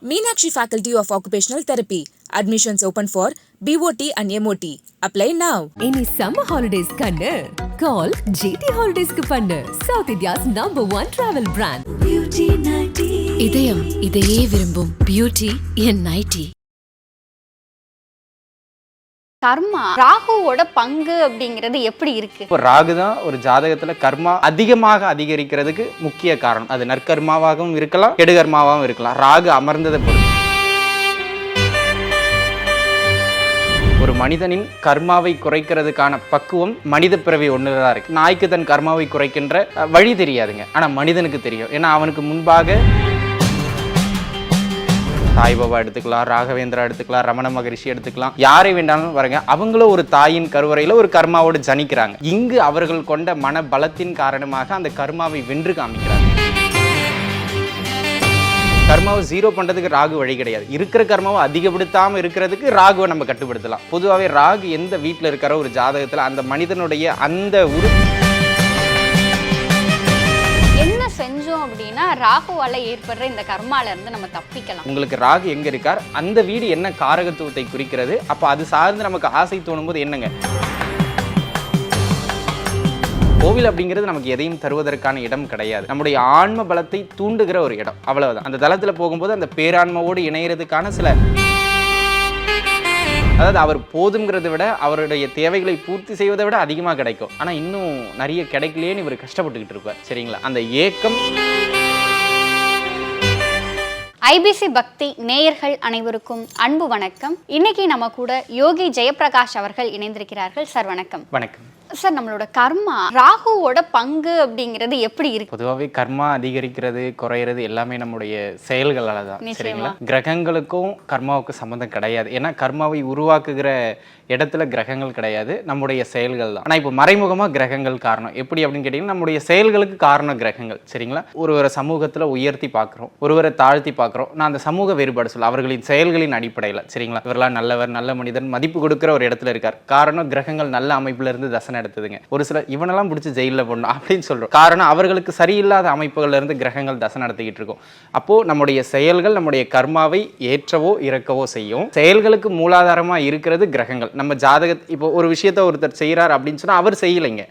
Meenakshi Faculty of Occupational Therapy. Admissions open for BOT and MOT. Apply now. Any summer holidays kannu call GT Holidays ku pannu. South India's #1 travel brand. Beauty 90. இதயம் இதையே விரும்பும் beauty என் 90. கர்மா ராகுவோட பங்கு அப்படிங்கிறது எப்படி இருக்கு? இப்போ ராகு தான் ஒரு ஜாதகத்துல கர்மா அதிகமாக அதிகரிக்கிறதுக்கு முக்கிய காரணம். அது நற்கர்மாவாகவும் இருக்கலாம், கெடுகர்மாவாகவும் இருக்கலாம். ராகு அமர்ந்ததை பொறுத்து ஒரு மனிதனின் கர்மாவை குறைக்கிறதுக்கான பக்குவம் மனித பிறவி ஒண்ணுதான் இருக்கு. நாய்க்கு தன் கர்மாவை குறைக்கின்ற வழி தெரியாதுங்க, ஆனா மனிதனுக்கு தெரியும். ஏன்னா அவனுக்கு முன்பாக சாய்பாபா எடுத்துக்கலாம், ராகவேந்திரா எடுத்துக்கலாம், ரமண மகரிஷி எடுத்துக்கலாம், யாரை வேண்டாலும் வரங்க. அவங்களும் ஒரு தாயின் கருவறையில ஒரு கர்மாவோடு ஜனிக்கிறாங்க. இங்கு அவர்கள் கொண்ட மன பலத்தின் காரணமாக அந்த கர்மாவை வென்று காமிக்கிறாங்க. கர்மாவை ஜீரோ பண்றதுக்கு ராகு வழி கிடையாது. இருக்கிற கர்மாவை அதிகப்படுத்தாம இருக்கிறதுக்கு ராகுவை நம்ம கட்டுப்படுத்தலாம். பொதுவாகவே ராகு எந்த வீட்டில் இருக்கிற ஒரு ஜாதகத்துல அந்த மனிதனுடைய அந்த செஞ்சோம் அப்படின்னா ராகுவால ஏற்படுற இந்த கர்மால இருந்து நம்ம தப்பிக்கலாம். உங்களுக்கு ராகு எங்க இருக்கார், அந்த வீடு என்ன காரகத்துவத்தை குறிக்கிறது, அப்ப அது சார்ந்து நமக்கு ஆசை தோணும் போது என்னங்க, கோவில் அப்படிங்கிறது நமக்கு எதையும் தருவதற்கான இடம் கிடையாது. நம்முடைய ஆன்ம பலத்தை தூண்டுகிற ஒரு இடம், அவ்வளவுதான். அந்த தளத்துல போகும்போது அந்த பேரான்மாவோடு இணையறதுக்கான சில, அதாவது அவர் போதுங்கிறத விட அவருடைய தேவைகளை பூர்த்தி செய்வதை விட அதிகமாக கிடைக்கும். ஆனால் இன்னும் நிறைய கிடைக்கலையேன்னு இவர் கஷ்டப்பட்டுக்கிட்டு இருப்பார். சரிங்களா? அந்த ஏக்கம். ஐபிசி பக்தி நேயர்கள் அனைவருக்கும் அன்பு வணக்கம். இன்னைக்கு நம்ம கூட யோகி ஜெயப்பிரகாஷ் அவர்கள் இணைந்திருக்கிறார்கள். சார் வணக்கம். வணக்கம் சார். நம்மளோட கர்மா ராகுவோட பங்கு அப்படிங்கிறது எப்படி இருக்கு? பொதுவாகவே கர்மா அதிகரிக்கிறது குறையிறது எல்லாமே நம்முடைய செயல்களால தான். சரிங்களா? கிரகங்களுக்கும் கர்மாவுக்கும் சம்மந்தம் கிடையாது. ஏன்னா கர்மாவை உருவாக்குகிற இடத்துல கிரகங்கள் கிடையாது, நம்முடைய செயல்கள் தான். ஆனால் இப்போ மறைமுகமாக கிரகங்கள் காரணம். எப்படி அப்படின்னு கேட்டிங்கன்னா நம்முடைய செயல்களுக்கு காரணம் கிரகங்கள். சரிங்களா? ஒருவரை சமூகத்தில் உயர்த்தி பார்க்குறோம், ஒருவரை தாழ்த்தி பார்க்குறோம். நான் அந்த சமூக வேறுபாடு சொல்ல அவர்களின் செயல்களின் அடிப்படையில். சரிங்களா? இவரெல்லாம் நல்லவர், நல்ல மனிதன், மதிப்பு கொடுக்குற ஒரு இடத்துல இருக்கார். காரணம் கிரகங்கள் நல்ல அமைப்புல இருந்து தசனை எடுத்ததுங்க. ஒரு சில இவனெல்லாம் பிடிச்சி ஜெயிலில் போடணும் அப்படின்னு சொல்றோம். காரணம் அவர்களுக்கு சரியில்லாத அமைப்புகள்ல இருந்து கிரகங்கள் தசை நடத்திக்கிட்டு இருக்கும். அப்போ நம்முடைய செயல்கள் நம்முடைய கர்மாவை ஏற்றவோ இறக்கவோ செய்யும். செயல்களுக்கு மூலாதாரமா இருக்கிறது கிரகங்கள். நம்ம இப்போ ஒரு விஷயத்தை ஒருத்தர் செய்யறார் அப்படின்னு சொன்னா அவர் செய்யலைங்க,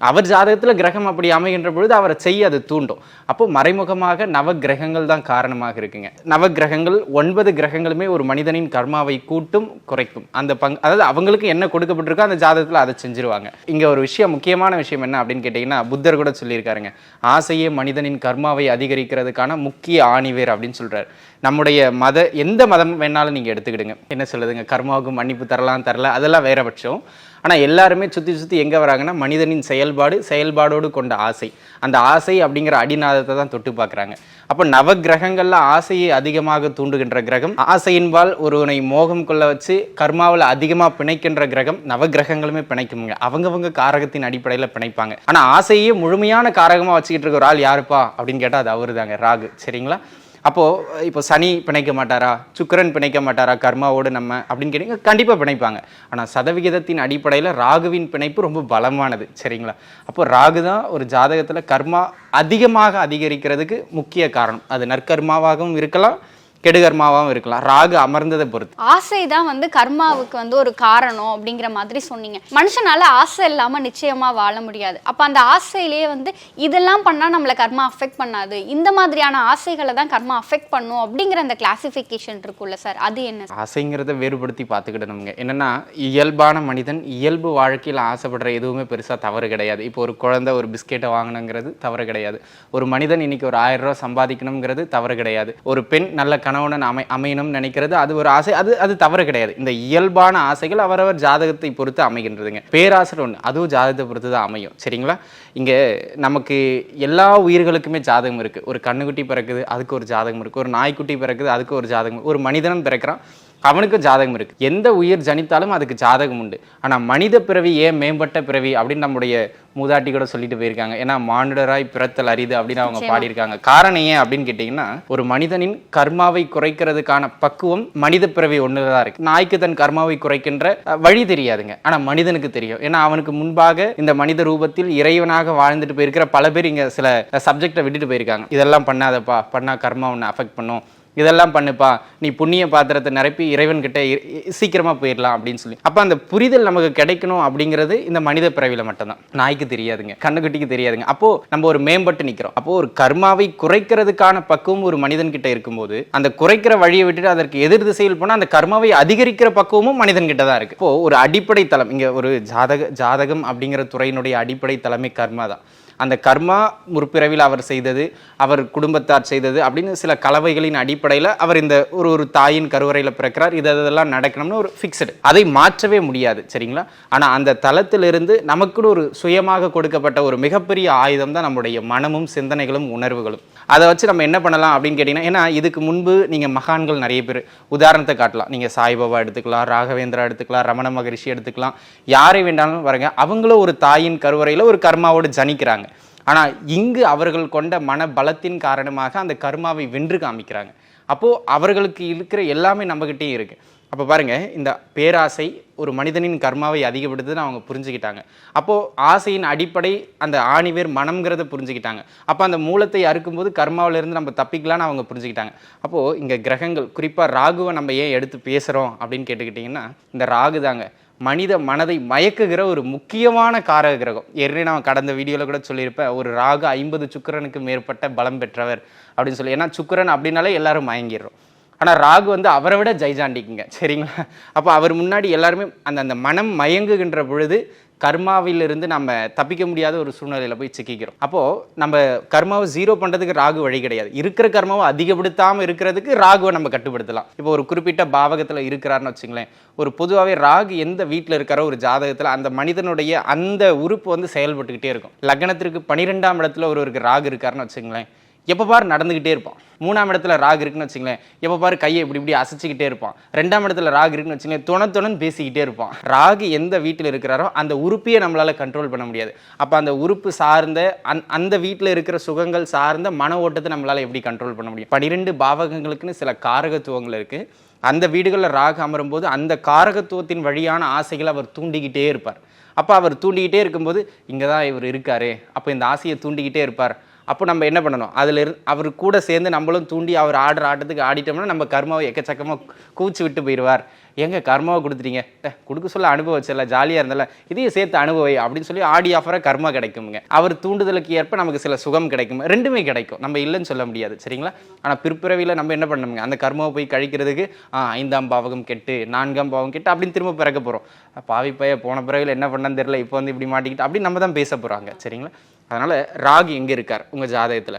அவர் ஜாதகத்துல கிரகம் அப்படி அமைகின்ற பொழுது அவரை செய்ய அது தூண்டும். அப்போ மறைமுகமாக நவ கிரகங்கள் தான் காரணமாக இருக்குங்க. நவ கிரகங்கள் 9 கிரகங்களுமே ஒரு மனிதனின் கர்மாவை கூட்டும் குறைக்கும். அந்த அதாவது அவங்களுக்கு என்ன கொடுக்கப்பட்டிருக்கோ அந்த ஜாதகத்துல அதை செஞ்சிருவாங்க. இங்க ஒரு விஷயம், முக்கியமான விஷயம் என்ன அப்படின்னு கேட்டீங்கன்னா, புத்தர் கூட சொல்லியிருக்காருங்க, ஆசையே மனிதனின் கர்மாவை அதிகரிக்கிறதுக்கான முக்கிய ஆணிவேர் அப்படின்னு சொல்றாரு. நம்முடைய எந்த மதம் வேணாலும் நீங்க எடுத்துக்கிடுங்க, என்ன சொல்லுதுங்க, கர்மாவுக்கு மன்னிப்பு தரலாம் தரல அதெல்லாம் வேற பட்சம். ஆனால் எல்லாருமே சுற்றி எங்கே வராங்கன்னா மனிதனின் செயல்பாடோடு கொண்ட ஆசை, அந்த ஆசை அப்படிங்கிற அடிநாதத்தை தான் தொட்டு பார்க்குறாங்க. அப்போ நவ கிரகங்கள்ல ஆசையை அதிகமாக தூண்டுகின்ற கிரகம், ஆசையின்பால் ஒருவனை மோகம் கொள்ள வச்சு கர்மாவில் அதிகமாக பிணைக்கின்ற கிரகம் நவ கிரகங்களுமே பிணைக்குங்க. அவங்கவங்க காரகத்தின் அடிப்படையில் பிணைப்பாங்க. ஆனால் ஆசையே முழுமையான காரகமாக வச்சுக்கிட்டு இருக்க ஒரு ஆள் யாருப்பா அப்படின்னு கேட்டால் அது அவரு தாங்க, ராகு. சரிங்களா? அப்போது இப்போ சனி பிணைக்க மாட்டாரா, சுக்கிரன் பிணைக்க மாட்டாரா கர்மாவோடு நம்ம அப்படின்னு கேட்டீங்க, கண்டிப்பாக பிணைப்பாங்க. ஆனால் சதவிகிதத்தின் அடிப்படையில் ராகுவின் பிணைப்பு ரொம்ப பலமானது. சரிங்களா? அப்போ ராகு தான் ஒரு ஜாதகத்தில் கர்மா அதிகமாக அதிகரிக்கிறதுக்கு முக்கிய காரணம். அது நற்கர்மாவாகவும் இருக்கலாம், கெடுகர்மாவும் இருக்கலாம். ராகு அமர்ந்ததை பொறுத்து. ஆசை தான் கர்மாவுக்கு ஒரு காரணம் அப்படிங்கிற மாதிரி சொன்னீங்க. மனுஷனால ஆசை இல்லாம நிச்சயமா வாழ முடியாது. அப்ப அந்த ஆசையிலேயே இதெல்லாம் பண்ணா நம்மள கர்மா அஃபெக்ட் பண்ணாது, இந்த மாதிரியான ஆசைகளை தான் கர்மா அஃபெக்ட் பண்ணும் அப்படிங்கிற அந்த கிளாசிபிகேஷன் இருக்குல்ல சார், அது என்ன? ஆசைங்கிறத வேறுபடுத்தி பார்த்துக்கிட்டோம்ங்க. என்னன்னா இயல்பான மனிதன் இயல்பு வாழ்க்கையில் ஆசைப்படுற எதுவுமே பெருசா தவறு கிடையாது. இப்போ ஒரு குழந்தை ஒரு பிஸ்கெட்டை வாங்கணுங்கிறது தவறு கிடையாது. ஒரு மனிதன் இன்னைக்கு ஒரு 1000 ரூபாய் சம்பாதிக்கணுங்கிறது தவறு கிடையாது. ஒரு பெண் நல்ல கணவன் அமையணும்னு நினைக்கிறது அது ஒரு ஆசை, அது தவறு கிடையாது. இந்த இயல்பான ஆசைகள் அவரவர் ஜாதகத்தை பொறுத்து அமைகின்றதுங்க. பேராசை ஒன்று, அதுவும் ஜாதகத்தை பொறுத்து தான் அமையும். சரிங்களா? இங்கே நமக்கு எல்லா உயிர்களுக்குமே ஜாதகம் இருக்குது. ஒரு கண்ணுக்குட்டி பிறக்குது, அதுக்கு ஒரு ஜாதகம் இருக்குது. ஒரு நாய்க்குட்டி பிறக்குது, அதுக்கு ஒரு ஜாதகம். ஒரு மனிதனும் பிறக்கிறான், அவனுக்கும் ஜாதகம் இருக்குது. எந்த உயிர் ஜனித்தாலும் அதுக்கு ஜாதகம் உண்டு. ஆனால் மனித பிறவி ஏன் மேம்பட்ட பிறவி அப்படின்னு நம்முடைய மூதாட்டி கூட சொல்லிட்டு போயிருக்காங்க. ஏன்னா மானுடராய் பிறத்தல் அரிது அப்படின்னு அவங்க பாடியிருக்காங்க. காரணம் ஏன் அப்படின்னு கேட்டிங்கன்னா, ஒரு மனிதனின் கர்மாவை குறைக்கிறதுக்கான பக்குவம் மனித பிறவி ஒண்ணுதான் இருக்கு. நாய்க்கு தன் கர்மாவை குறைக்கின்ற வழி தெரியாதுங்க, ஆனா மனிதனுக்கு தெரியும். ஏன்னா அவனுக்கு முன்பாக இந்த மனித ரூபத்தில் இறைவனாக வாழ்ந்துட்டு போயிருக்கிற பல பேர் இங்க சில சப்ஜெக்டை விட்டுட்டு போயிருக்காங்க. இதெல்லாம் பண்ணாதப்பா, பண்ணா கர்மா ஒன்று அஃபெக்ட் பண்ணும், இதெல்லாம் பண்ணுப்பா, நீ புண்ணிய பாத்திரத்தை நிரப்பி இறைவன்கிட்ட சீக்கிரமா போயிடலாம் அப்படின்னு சொல்லி. அப்ப அந்த புரிதல் நமக்கு கிடைக்கணும் அப்படிங்கிறது இந்த மனித பிறவில மட்டும்தான். நாய்க்கு தெரியாதுங்க, கண்ணுக்குட்டிக்கு தெரியாதுங்க. அப்போ நம்ம ஒரு மேம்பட்டு நிக்கிறோம். அப்போ ஒரு கர்மாவை குறைக்கிறதுக்கான பக்குவம் ஒரு மனிதன் கிட்ட இருக்கும்போது, அந்த குறைக்கிற வழியை விட்டுட்டு அதற்கு எதிர் திசையில் போனா அந்த கர்மாவை அதிகரிக்கிற பக்குவமும் மனிதன் கிட்ட தான் இருக்கு. இப்போ ஒரு அடிப்படை தளம், இங்க ஒரு ஜாதகம் அப்படிங்கிற துறையினுடைய அடிப்படை தலைமை கர்மா தான். அந்த கர்மா முற்பிறவியில் அவர் செய்தது, அவர் குடும்பத்தார் செய்தது அப்படின்னு சில கலவைகளின் அடிப்படையில் அவர் இந்த ஒரு தாயின் கருவறையில் பிறக்கிறார். இதெல்லாம் நடக்கணும்னு ஒரு ஃபிக்ஸ்டு, அதை மாற்றவே முடியாது, சரிங்களா? ஆனால் அந்த தளத்திலிருந்து நமக்குன்னு ஒரு சுயமாக கொடுக்கப்பட்ட ஒரு மிகப்பெரிய ஆயுதம் தான் நம்முடைய மனமும் சிந்தனைகளும் உணர்வுகளும். அதை வச்சு நம்ம என்ன பண்ணலாம் அப்படின்னு கேட்டிங்கன்னா, ஏன்னா இதுக்கு முன்பு நீங்கள் மகான்கள் நிறைய பேர் உதாரணத்தை காட்டலாம். நீங்கள் சாய்பாபா எடுத்துக்கலாம், ராகவேந்திரா எடுத்துக்கலாம், ரமண மகரிஷி எடுத்துக்கலாம், யாரை வேண்டாலும் பாருங்க, அவங்களும் ஒரு தாயின் கருவறையில் ஒரு கர்மாவோடு ஜனிக்கிறாங்க. ஆனால் இங்கு அவர்கள் கொண்ட மன பலத்தின் காரணமாக அந்த கர்மாவை வென்று காமிக்கிறாங்க. அப்போது அவர்களுக்கு இருக்கிற எல்லாமே நம்மகிட்டேயும் இருக்குது. அப்போ பாருங்க, இந்த பேராசை ஒரு மனிதனின் கர்மாவை அதிகப்படுத்துன்னு அவங்க புரிஞ்சுக்கிட்டாங்க. அப்போது ஆசையின் அடிப்படை அந்த ஆணிவேர் மனம்ங்கிறத புரிஞ்சுக்கிட்டாங்க. அப்போ அந்த மூலத்தை அறுக்கும்போது கர்மாவிலிருந்து நம்ம தப்பிக்கலான்னு அவங்க புரிஞ்சுக்கிட்டாங்க. அப்போது இங்கே கிரகங்கள், குறிப்பாக ராகுவை நம்ம ஏன் எடுத்து பேசுகிறோம் அப்படின்னு கேட்டுக்கிட்டிங்கன்னா, இந்த ராகு தாங்க மனித மனதை மயக்குகிற ஒரு முக்கியமான காரக கிரகம். ஏற்கனவே நான் கடந்த வீடியோவில் கூட சொல்லியிருப்பேன், ஒரு ராகு 50 சுக்கிரனுக்கு மேற்பட்ட பலம் பெற்றவர் அப்படின்னு சொல்லி. ஏன்னா சுக்கிரன் அப்படின்னாலே எல்லாரும் மயங்கிடுறோம். ஆனால் ராகு வந்து அவரை விட ஜெய்ஜாண்டிக்குங்க, சரிங்களா? அப்போ அவர் முன்னாடி எல்லாருமே அந்த மனம் மயங்குகின்ற பொழுது கர்மாவிலிருந்து நம்ம தப்பிக்க முடியாத ஒரு சூழ்நிலையில் போய் சிக்கிக்கிறோம். அப்போது நம்ம கர்மாவை ஜீரோ பண்ணுறதுக்கு ராகு வழி கிடையாது. இருக்கிற கர்மாவை அதிகப்படுத்தாமல் இருக்கிறதுக்கு ராகுவை நம்ம கட்டுப்படுத்தலாம். இப்போ ஒரு குறிப்பிட்ட பாவகத்தில் இருக்கிறாருன்னு வச்சுங்களேன், ஒரு பொதுவாகவே ராகு எந்த வீட்டில் இருக்கிற ஒரு ஜாதகத்தில் அந்த மனிதனுடைய அந்த உறுப்பு வந்து செயல்பட்டுக்கிட்டே இருக்கும். லக்னத்திற்கு 12ஆம் இடத்துல ஒருவருக்கு ராகு இருக்காருன்னு வச்சுங்களேன், எப்போ பாரு நடந்துக்கிட்டே இருப்பான். 3ஆம் இடத்துல ராகு இருக்குன்னு வச்சுங்களேன், எப்போ பாரு கையை இப்படி அசைச்சிக்கிட்டே இருப்பான். 2ஆம் இடத்துல ராகு இருக்குன்னு வச்சுங்களேன், தொணன்னு பேசிக்கிட்டே இருப்பான். ராகு எந்த வீட்டில் இருக்கிறாரோ அந்த உறுப்பையே நம்மளால் கண்ட்ரோல் பண்ண முடியாது. அப்போ அந்த உறுப்பு சார்ந்த அந்த வீட்டில் இருக்கிற சுகங்கள் சார்ந்த மன ஓட்டத்தை நம்மளால் எப்படி கண்ட்ரோல் பண்ண முடியும்? 12 பாவகங்களுக்குன்னு சில காரகத்துவங்கள் இருக்குது. அந்த வீடுகளில் ராகு அமரும் போது அந்த காரகத்துவத்தின் வழியான ஆசைகளை அவர் தூண்டிக்கிட்டே இருப்பார். அப்போ அவர் தூண்டிக்கிட்டே இருக்கும்போது இங்கே தான் இவர் இருக்காரு, அப்போ இந்த ஆசையை தூண்டிக்கிட்டே இருப்பார். அப்போ நம்ம என்ன பண்ணணும், அதில் அவர் கூட சேர்ந்து நம்மளும் தூண்டி அவர் ஆடுற ஆட்டத்துக்கு ஆடிட்டோம்னா நம்ம கர்மாவை எக்கச்சக்கமாக கூச்சி விட்டு போயிடுவார். எங்க கர்மாவை கொடுத்துட்டீங்க, கொடுக்க சொல்ல அனுபவிச்சல, ஜாலியாக இருந்தால, இதையும் சேர்த்து அனுபவி அப்படின்னு சொல்லி ஆடி ஆஃபராக கர்மா கிடைக்குங்க. அவர் தூண்டுதலுக்கு ஏற்ப நமக்கு சில சுகம் கிடைக்கும், ரெண்டுமே கிடைக்கும், நம்ம இல்லைன்னு சொல்ல முடியாது, சரிங்களா? ஆனால் பிற்பிறவியில் நம்ம என்ன பண்ணணுங்க, அந்த கர்மாவை போய் கழிக்கிறதுக்கு 5ஆம் பாவகம் கெட்டு 4ஆம் பாவகம் கெட்டு அப்படின்னு திரும்ப பிறக்க போகிறோம். பாவி பைய போன பிறவியில் என்ன பண்ணான்னு தெரியல, இப்போ வந்து இப்படி மாட்டிக்கிட்டு அப்படின்னு நம்ம தான் பேச போகிறாங்க, சரிங்களா? அதனால் ராகு எங்கே இருக்கார் உங்கள் ஜாதகத்தில்,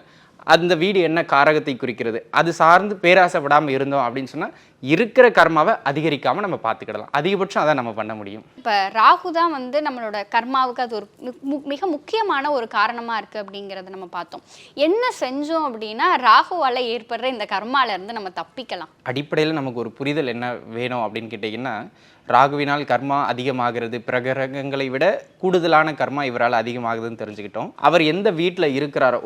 அந்த வீடு என்ன காரகத்தை குறிக்கிறது, அது சார்ந்து பேராசைப்படாமல் இருந்தோம் அப்படின்னு சொன்னால் இருக்கிற கர்மாவை அதிகரிக்காமல் நம்ம பார்த்துக்கிடலாம். அதிகபட்சம் அதான் நம்ம பண்ண முடியும். இப்போ ராகு தான் வந்து நம்மளோட கர்மாவுக்கு அது ஒரு மிக முக்கியமான ஒரு காரணமாக இருக்குது அப்படிங்கிறத நம்ம பார்த்தோம். என்ன செஞ்சோம் அப்படின்னா ராகுவால் ஏற்படுற இந்த கர்மாலேருந்து நம்ம தப்பிக்கலாம்? அடிப்படையில் நமக்கு ஒரு புரிதல் என்ன வேணும் அப்படின்னு கேட்டிங்கன்னா, ராகுவினால் கர்மா அதிகமாகிறது, பிரகிரகங்களை விட கூடுதலான கர்மா இவரால் அதிகமாகுதுன்னு தெரிஞ்சுக்கிட்டோம். அவர் எந்த வீட்டில் இருக்கிறாரோ,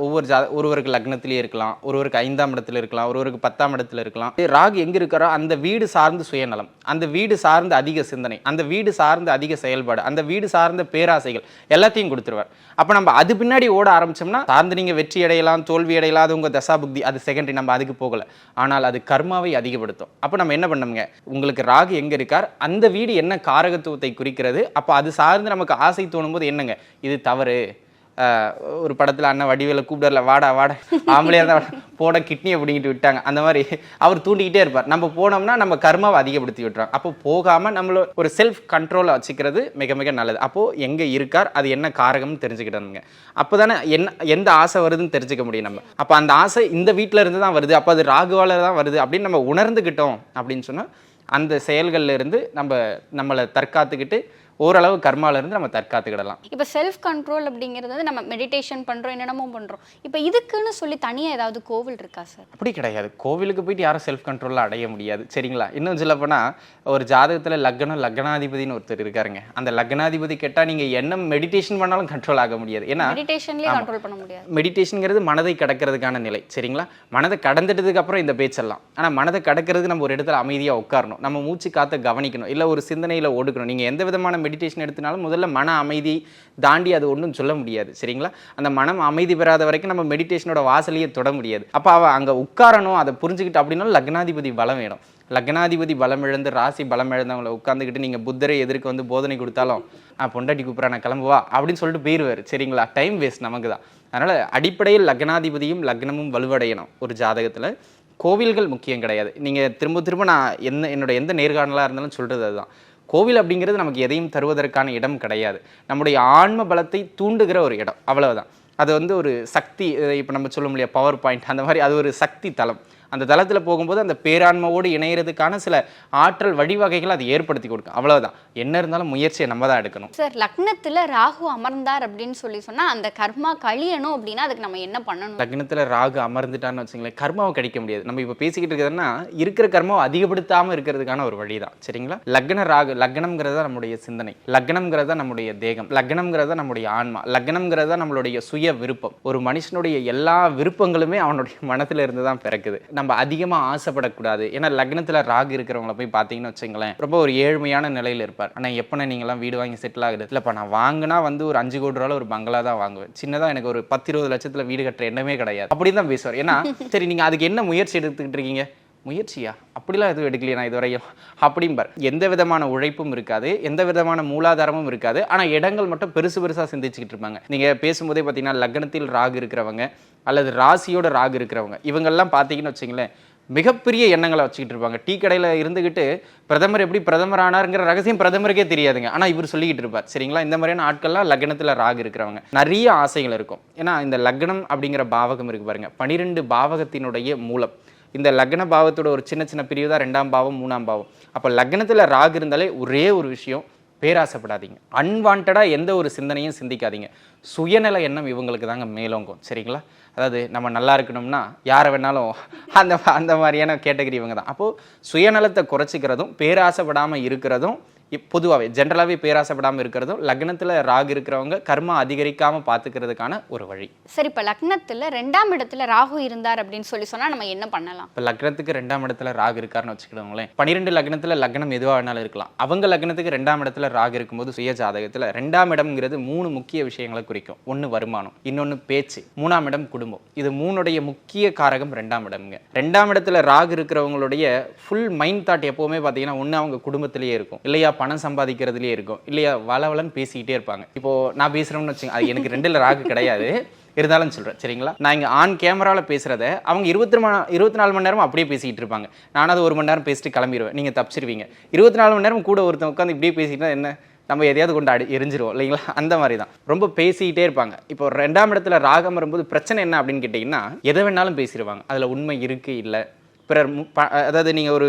ஒருவருக்கு லக்னத்திலே இருக்கலாம், ஒருவருக்கு 5ஆம் இடத்துல இருக்கலாம், ஒருவருக்கு 10ஆம் இடத்துல இருக்கலாம். ராகு எங்கே இருக்காரோ அந்த வீடு சார்ந்து சுயநலம், அந்த வீடு சார்ந்த அதிக சிந்தனை, அந்த வீடு சார்ந்த அதிக செயல்பாடு, அந்த வீடு சார்ந்த பேராசைகள் எல்லாத்தையும் கொடுத்துருவார். அப்போ நம்ம அது பின்னாடி ஓட ஆரம்பிச்சோம்னா சார்ந்து நீங்கள் வெற்றி அடையலாம், தோல்வி அடையலாம், அது உங்கள் தசாபுக்தி, அது செகண்டரி, நம்ம அதுக்கு போகலை. ஆனால் அது கர்மாவை அதிகப்படுத்தும். அப்போ நம்ம என்ன பண்ணோங்க, உங்களுக்கு ராகு எங்கே இருக்கார், அந்த வீடு என்ன காரகத்துவத்தை குறிக்கிறது, அப்போ அது சார்ந்து நமக்கு ஆசை தோணும் போது என்னங்க இது தவறு. ஒரு படத்தில் அண்ணன் வடிவேல கூப்பிடல, வாடா வாடா ஆம்பளையா தான் போட கிட்னியை பிடிங்கிட்டு விட்டாங்க, அந்த மாதிரி அவர் தூண்டிக்கிட்டே இருப்பார். நம்ம போனோம்னா நம்ம கர்மாவை அதிகப்படுத்தி விட்டுறோம். அப்போ போகாமல் நம்மள ஒரு செல்ஃப் கண்ட்ரோலை வச்சுக்கிறது மிக மிக நல்லது. அப்போது எங்கே இருக்கார், அது என்ன காரகம்னு தெரிஞ்சுக்கிட்டோங்க. அப்போ தானே எந்த ஆசை வருதுன்னு தெரிஞ்சுக்க முடியும் நம்ம. அப்போ அந்த ஆசை இந்த வீட்டில் இருந்து தான் வருது, அப்போ அது ராகுவால தான் வருது அப்படின்னு நம்ம உணர்ந்துக்கிட்டோம் அப்படின்னு சொன்னால் அந்த செயல்களில் இருந்து நம்மளை தற்காத்துக்கிட்டு ஓரளவு கர்மாவிலேருந்து நம்ம தற்காத்துக்கிடலாம். இப்போ செல்ஃப் கண்ட்ரோல் அப்படிங்கிறது வந்து நம்ம மெடிடேஷன் பண்ணுறோம், என்னென்னமோ பண்ணுறோம். இப்போ இதுக்குன்னு சொல்லி தனியாக ஏதாவது கோவில் இருக்கா சார்? அப்படி கிடையாது, கோவிலுக்கு போயிட்டு யாரும் செல்ஃப் கண்ட்ரோலில் அடைய முடியாது, சரிங்களா? இன்னும் சொல்லப்போனால் ஒரு ஜாதகத்தில் லக்னாதிபதினு ஒருத்தர் இருக்காருங்க. அந்த லக்னாதிபதி கேட்டால் நீங்கள் என்ன மெடிடேஷன் பண்ணாலும் கண்ட்ரோல் ஆக முடியாது. ஏன்னா மெடிடேஷன்லேயே கண்ட்ரோல் பண்ண முடியாது. மெடிடேஷனுங்கிறது மனதை கடக்கிறதுக்கான நிலை, சரிங்களா? மனதை கடந்துட்டதுக்கு அப்புறம் இந்த பேச்செல்லாம். ஆனால் மனதை கடக்கிறதுக்கு நம்ம ஒரு இடத்துல அமைதியாக உட்காரணும், நம்ம மூச்சு காற்றை கவனிக்கணும், இல்லை ஒரு சிந்தனையில் ஒடுக்கணும். நீங்கள் எந்த விதமான மெடிடேஷன் எடுத்தனாலும் முதல்ல மன அமைதி தாண்டி அது ஒன்றும் சொல்ல முடியாது சரிங்களா. அந்த மனம் அமைதி பெறாத வரைக்கும் நம்ம மெடிடேஷனோட வாசலையே தொட முடியாது. அப்போ அவள் அங்கே உட்காரணும், அதை புரிஞ்சுக்கிட்டு அப்படின்னாலும் லக்னாதிபதி பலம் வேணும். லக்னாதிபதி பலம் இழந்து ராசி பலம் இழந்தவங்களை உட்காந்துக்கிட்டு நீங்கள் புத்தரை எதிர்க்க வந்து போதனை கொடுத்தாலும் பொண்டாட்டி கூப்பிட்றா நான் கிளம்புவா அப்படின்னு சொல்லிட்டு போயிடுவார் சரிங்களா. டைம் வேஸ்ட் நமக்கு தான். அதனால் அடிப்படையில் லக்னாதிபதியும் லக்னமும் வலுவடையணும் ஒரு ஜாதகத்தில். கோவில்கள் முக்கியம் கிடையாது. நீங்கள் திரும்ப திரும்ப நான் என்னோட எந்த நேர்காணலாக இருந்தாலும் சொல்கிறது அதுதான். கோவில் அப்படிங்கிறது நமக்கு எதையும் தருவதற்கான இடம் கிடையாது. நம்முடைய ஆன்ம பலத்தை தூண்டுகிற ஒரு இடம், அவ்வளவுதான். அது வந்து ஒரு சக்தி, இப்போ நம்ம சொல்ல முடியாது பவர் பாயிண்ட், அந்த மாதிரி அது ஒரு சக்தி தலம். அந்த தளத்தில் போகும்போது அந்த பேரான்மையோடு இணையிறதுக்கான சில ஆற்றல் வழிவகைகளை அது ஏற்படுத்தி கொடுக்கும், அவ்வளவுதான். என்ன இருந்தாலும் முயற்சியை நம்ம தான் எடுக்கணும். சார், லக்னத்தில் ராகு அமர்ந்தார் அப்படின்னு சொன்னால் அந்த கர்மா கழியணும் அப்படின்னா அதுக்கு நம்ம என்ன பண்ணணும்? லக்னத்தில் ராகு அமர்ந்துட்டான்னு வச்சுங்களேன், கர்மாவை கழிக்க முடியாது. நம்ம இப்போ பேசிக்கிட்டு இருக்கிறதுனா இருக்கிற கர்மாவை அதிகப்படுத்தாமல் இருக்கிறதுக்கான ஒரு வழி தான் சரிங்களா. லக்னம்ங்கிறதா நம்முடைய சிந்தனை, லக்னம்ங்கிறதா நம்முடைய தேகம், லக்னம்ங்கிறதா நம்முடைய ஆன்மா, லக்னம்ங்கிறதா நம்மளுடைய சுய விருப்பம். ஒரு மனுஷனுடைய எல்லா விருப்பங்களுமே அவனுடைய மனத்தில் இருந்து தான் பிறக்குது. நம்ம அதிகமாக ஆசைப்படக்கூடாது. ஏன்னா லக்னத்தில் ராகு இருக்கிறவங்கள போய் பார்த்தீங்கன்னு வச்சுங்களேன், ரொம்ப ஒரு ஏழ்மையான நிலையில் இருப்பார். ஆனால் எப்போ நீங்களாம் வீடு வாங்கி செட்டில் ஆகுது இல்லைப்பா, நான் வாங்கினா வந்து ஒரு 5 கோடி ரூபாய் ஒரு பங்களா தான் வாங்குவேன், சின்னதாக எனக்கு ஒரு 10-20 லட்சத்தில் வீடு கட்டுற எண்ணமே கிடையாது அப்படின்னு தான் பேசுவார். ஏன்னா சரி நீங்கள் அதுக்கு என்ன முயற்சி எடுத்துக்கிட்டு இருக்கீங்க? முயற்சியா? அப்படிலாம் எதுவும் எடுக்கலையா நான் இதுவரையும் அப்படிம்பார். எந்த விதமான உழைப்பும் இருக்காது, எந்த விதமான மூலாதாரமும் இருக்காது. ஆனால் இடங்கள் மட்டும் பெருசாக சிந்திச்சுக்கிட்டு இருப்பாங்க. நீங்கள் பேசும்போதே பார்த்தீங்கன்னா லக்னத்தில் ராகு இருக்கிறவங்க அல்லது ராசியோட ராகு இருக்கிறவங்க இவங்கெல்லாம் பார்த்தீங்கன்னு வச்சுங்களேன், மிகப்பெரிய எண்ணங்களை வச்சுக்கிட்டு இருப்பாங்க. டீ கடையில் இருந்துக்கிட்டு பிரதமர் எப்படி பிரதமர் ஆனாருங்கிற ரகசியம் பிரதமருக்கே தெரியாதுங்க, ஆனால் இவர் சொல்லிக்கிட்டு இருப்பார் சரிங்களா. இந்த மாதிரியான ஆட்கள்லாம் லக்னத்தில் ராகு இருக்கிறவங்க நிறைய ஆசைகள் இருக்கும். ஏன்னா இந்த லக்னம் அப்படிங்கிற பாவகம் இருக்கு பாருங்க, 12 பாவகத்தினுடைய மூலம். இந்த லக்ன பாவத்தோட ஒரு சின்ன பிரிவு தான் 2ஆம் பாவம் 3ஆம் பாவம். அப்போ லக்னத்தில் ராகு இருந்தாலே ஒரே ஒரு விஷயம், பேராசைப்படாதீங்க, அன்வான்டாக எந்த ஒரு சிந்தனையும் சிந்திக்காதீங்க. சுயநல எண்ணம் இவங்களுக்கு தாங்க மேலோங்கும் சரிங்களா. அதாவது நம்ம நல்லா இருக்கணும்னா யாரை வேணாலும் அந்த மாதிரியான கேட்டகரி இவங்க தான். அப்போது சுயநலத்தை குறைச்சிக்கிறதும் பேராசைப்படாமல் இருக்கிறதும் பொதுவாகவே ஜென்ரலாகவே பேராசைப்படாமல் இருக்கிறதும் லக்னத்தில் ராகு இருக்கிறவங்க கர்மா அதிகரிக்காமல் பார்த்துக்கிறதுக்கான ஒரு வழி. சரி, இப்போ லக்னத்தில் 2ஆம் இடத்துல ராகு இருந்தார் அப்படின்னு சொன்னால் நம்ம என்ன பண்ணலாம்? இப்போ லக்னத்துக்கு 2ஆம் இடத்துல ராகு இருக்காருன்னு வச்சுக்கிடுவோங்களேன், 12 லக்னத்தில் லக்னம் எதுவாக வேணாலும் இருக்கலாம். அவங்க லக்னத்துக்கு 2ஆம் இடத்துல ராகு இருக்கும்போது சுய ஜாதகத்தில் 2ஆம் இடம்ங்கிறது 3 முக்கிய விஷயங்களை குறிக்கும். 1 வருமானம், இன்னொன்று பேச்சு, 3ஆம் இடம் குடும்பம். இது 3உடைய முக்கிய காரகம் 2ஆம் இடம்ங்க. 2ஆம் இடத்துல ராகு இருக்கிறவங்களுடைய ஃபுல் மைண்ட் தாட் எப்போவுமே பார்த்தீங்கன்னா ஒன்று அவங்க குடும்பத்திலேயே இருக்கும், இல்லையா பணம் சம்பாதிக்கிறதுலேயே இருக்கும், இல்லையா வளவலன்னு பேசிக்கிட்டே இருப்பாங்க. இப்போ நான் பேசுகிறேன்னு வச்சுங்க, அது எனக்கு 2ல் ராகு கிடையாது இருந்தாலும் சொல்கிறேன் சரிங்களா. நான் இங்கே ஆன் கேமராவில் பேசுகிறத அவங்க 24 மணி நேரம் அப்படியே பேசிக்கிட்டு இருப்பாங்க. நானும் அது 1 மணி நேரம் பேசிட்டு கிளம்பிடுவேன், நீங்கள் தப்பிச்சிருவீங்க. 24 மணி நேரம் கூட ஒருத்தன் உட்காந்து இப்படியே பேசிக்கிட்டா என்ன, நம்ம எதையாவது கொண்டு எரிஞ்சிருவோம் இல்லைங்களா. அந்த மாதிரி தான் ரொம்ப பேசிக்கிட்டே இருப்பாங்க. இப்போ 2ஆம் இடத்துல ராகம் வரும்போது பிரச்சனை என்ன அப்படின்னு கேட்டிங்கன்னா, எதை வேணாலும் பேசிடுவாங்க, அதில் உண்மை இருக்குது இல்லை. பிறர் அதாவது நீங்கள்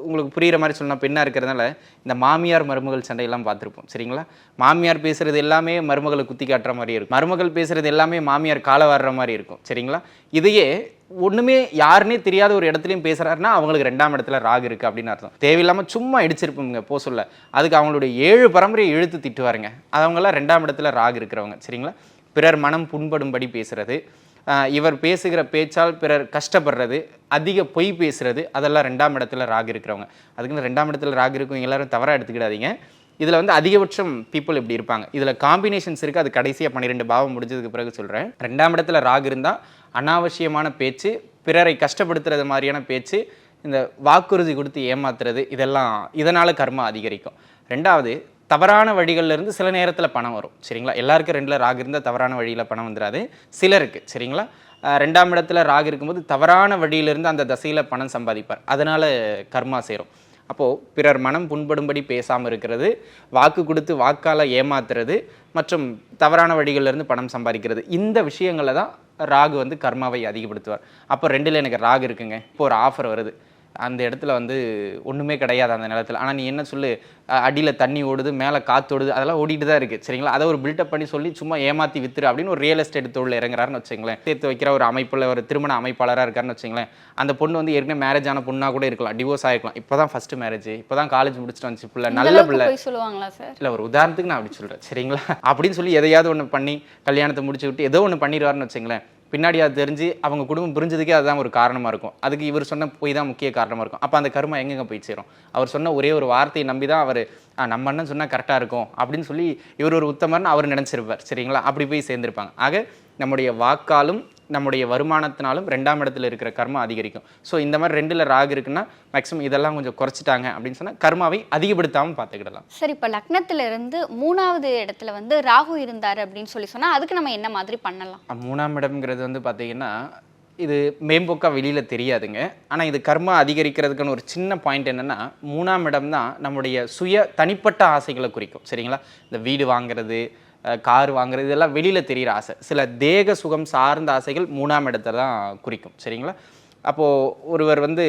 உங்களுக்கு புரிகிற மாதிரி சொல்லணும், பெண்ணாக இருக்கிறதுனால இந்த மாமியார் மருமகள் சண்டையெல்லாம் பார்த்துருப்போம் சரிங்களா. மாமியார் பேசுகிறது எல்லாமே மருமகளை குத்தி காட்டுற மாதிரி இருக்கும், மருமகள் பேசுகிறது எல்லாமே மாமியார் காலை வாடுற மாதிரி இருக்கும் சரிங்களா. இதையே ஒன்றுமே யாருன்னே தெரியாத ஒரு இடத்துலையும் பேசுகிறாருன்னா அவங்களுக்கு 2ஆம் இடத்துல ராகு இருக்குது அப்படின்னு அர்த்தம். தேவையில்லாமல் சும்மா இடிச்சிருப்போங்க போ சொல்ல, அதுக்கு அவங்களுடைய 7 பரம்பரையை இழுத்து திட்டுவாருங்க. அவங்களாம் 2ஆம் இடத்துல ராகு இருக்கிறவங்க சரிங்களா. பிறர் மனம் புண்படும்படி பேசுகிறது, இவர் பேசுகிற பேச்சால் பிறர் கஷ்டப்படுறது, அதிக பொய் பேசுறது, அதெல்லாம் 2ஆம் இடத்துல ராகு இருக்கிறவங்க. அதுக்குன்னு 2ஆம் இடத்துல ராகு இருக்கும் எல்லாரும் தவறாக எடுத்துக்கிடாதீங்க. இதில் வந்து அதிகபட்சம் பீப்புள் இப்படி இருப்பாங்க. இதில் காம்பினேஷன்ஸ் இருக்குது, அது கடைசியாக 12 பாவம் முடிஞ்சதுக்கு பிறகு சொல்கிறேன். 2ஆம் இடத்துல ராகு இருந்தால் அனாவசியமான பேச்சு, பிறரை கஷ்டப்படுத்துறது மாதிரியான பேச்சு, இந்த வாக்குறுதி கொடுத்து ஏமாத்துறது, இதனால் கர்மா அதிகரிக்கும். 2வது தவறான வழிகளிலிருந்து சில நேரத்தில் பணம் வரும் சரிங்களா. எல்லாருக்கும் 2ல் ராகு இருந்தால் தவறான வழியில் பணம் வந்துடாது, சிலருக்கு சரிங்களா. 2ஆம் இடத்துல ராகு இருக்கும்போது தவறான வழியிலிருந்து அந்த தசையில் பணம் சம்பாதிப்பார், அதனால் கர்மா சேரும். அப்போது பிறர் மனம் புண்படும்படி பேசாமல் இருக்கிறது, வாக்கு கொடுத்து வாக்கால் ஏமாத்துறது மற்றும் தவறான வழிகளிலிருந்து பணம் சம்பாதிக்கிறது, இந்த விஷயங்களில் தான் ராகு வந்து கர்மாவை அதிகப்படுத்துவார். அப்போ 2ல் எனக்கு ராகு இருக்குங்க, இப்போ ஒரு ஆஃபர் வருது, அந்த இடத்துல வந்து ஒன்றுமே கிடையாது அந்த நிலத்தில், ஆனால் நீ என்ன சொல்லு, அடியில் தண்ணி ஓடுது, மேலே காற்று ஓடுது, அதெல்லாம் ஓடிட்டு தான் இருக்குது சரிங்களா. அதை ஒரு பில்டப் பண்ணி சொல்லி சும்மா ஏமாற்றி வித்துரு அப்படின்னு ஒரு ரியல் எஸ்டேட் தொழில் இறங்குறாருன்னு வச்சுங்களேன். சேர்த்து வைக்கிற ஒரு அமைப்பில் ஒரு திருமண அமைப்பாளராக இருக்காருன்னு வச்சுங்களேன். அந்த பொண்ணு வந்து ஏற்கனவே மேரேஜ் ஆன பொண்ணாக கூட இருக்கலாம், டிவோர்ஸ் ஆகிருக்கலாம், இப்போ தான் ஃபஸ்ட்டு மேரேஜ், இப்போ தான் காலேஜ் முடிச்சுட்டு வந்துச்சு பிள்ளை, நல்ல பிள்ளை சொல்லுவாங்களா சார்? இல்லை, ஒரு உதாரணத்துக்கு நான் அப்படி சொல்கிறேன் சரிங்களா. அப்படின்னு சொல்லி எதையாவது ஒன்று பண்ணி கல்யாணத்தை முடிச்சு விட்டு ஏதோ ஒன்று பண்ணிடுவாருன்னு வச்சுங்களேன். பின்னாடி அது தெரிஞ்சு அவங்க குடும்பம் புரிஞ்சதுக்கே அதுதான் ஒரு காரணமாக இருக்கும். அதுக்கு இவர் சொன்ன போய் தான் முக்கிய காரணமாக இருக்கும். அப்போ அந்த கர்மா எங்கெங்கே போய் சேரும்? அவர் சொன்ன ஒரே ஒரு வார்த்தையை நம்பி தான் அவர் நம்ம அண்ணன் சொன்னால் கரெக்டாக இருக்கும் அப்படின்னு சொல்லி இவர் ஒரு உத்தமர்னு அவர் நினச்சிருப்பார். சரிங்களா? அப்படி போய் சேர்ந்துருப்பாங்க. ஆக நம்முடைய வாக்காலும் நம்முடைய வருமானத்தினாலும் 2ஆம் இடத்துல இருக்கிற கர்மா அதிகரிக்கும். ஸோ இந்த மாதிரி 2ல் ராகு இருக்குன்னா மேக்ஸிமம் இதெல்லாம் கொஞ்சம் குறைச்சிட்டாங்க அப்படின்னு சொன்னால் கர்மாவை அதிகப்படுத்தாமல் பார்த்துக்கிடலாம். சரி, இப்போ லக்னத்துல இருந்து 3வது இடத்துல வந்து ராகு இருந்தார் அப்படின்னு சொன்னால் அதுக்கு நம்ம என்ன மாதிரி பண்ணலாம்? 3ஆம் இடம்ங்கிறது வந்து பார்த்தீங்கன்னா இது மேம்போக்காக வெளியில் தெரியாதுங்க. ஆனால் இது கர்மா அதிகரிக்கிறதுக்கான ஒரு சின்ன பாயிண்ட் என்னென்னா 3ஆம் இடம் தான் நம்முடைய தனிப்பட்ட ஆசைகளை குறிக்கும். சரிங்களா? இந்த வீடு வாங்குறது, கார் வாங்குறது, இதெல்லாம் வெளியில் தெரிகிற ஆசை. சில தேக சுகம் சார்ந்த ஆசைகள் 3ஆம் இடத்தை தான் குறிக்கும். சரிங்களா? அப்போது ஒருவர் வந்து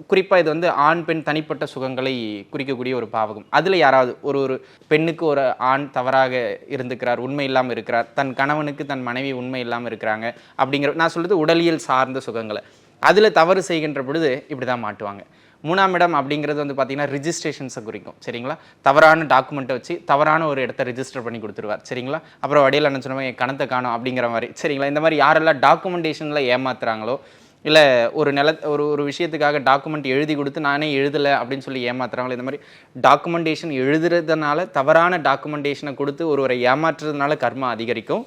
குறிப்பாக இது வந்து ஆண் பெண் தனிப்பட்ட சுகங்களை குறிக்கக்கூடிய ஒரு பாவகம். அதில் யாராவது ஒரு பெண்ணுக்கு ஒரு ஆண் தவறாக இருந்துக்கிறார், உண்மை இல்லாமல் இருக்கிறார், தன் கணவனுக்கு தன் மனைவி உண்மை இல்லாமல் இருக்கிறாங்க அப்படிங்கிற, நான் சொல்கிறது உடலியல் சார்ந்த சுகங்களை, அதில் தவறு செய்கின்ற பொழுது இப்படி தான் மாட்டுவாங்க. 3ஆம் இடம் அப்படிங்கிறது வந்து பார்த்தீங்கன்னா ரிஜிஸ்ட்ரேஷன்ஸை குறிக்கும். சரிங்களா? தவறான டாக்குமெண்ட்டை வச்சு தவறான ஒரு இடத்த ரிஜிஸ்டர் பண்ணி கொடுத்துருவார். சரிங்களா? அப்புறம் வடியில் என்ன சொன்னோம், என் கணத்தை காணும் அப்படிங்கிற மாதிரி. சரிங்களா? இந்த மாதிரி யாரெல்லாம் டாக்குமெண்டேஷனில் ஏமாத்துறாங்களோ, இல்லை ஒரு விஷயத்துக்காக டாக்குமெண்ட் எழுதி கொடுத்து நானே எழுதலை அப்படின்னு சொல்லி ஏமாத்துறாங்களோ, இந்த மாதிரி டாக்குமெண்டேஷன் எழுதுறதுனால தவறான டாக்குமெண்டேஷனை கொடுத்து ஒருவரை ஏமாற்றுறதுனால கர்மா அதிகரிக்கும்.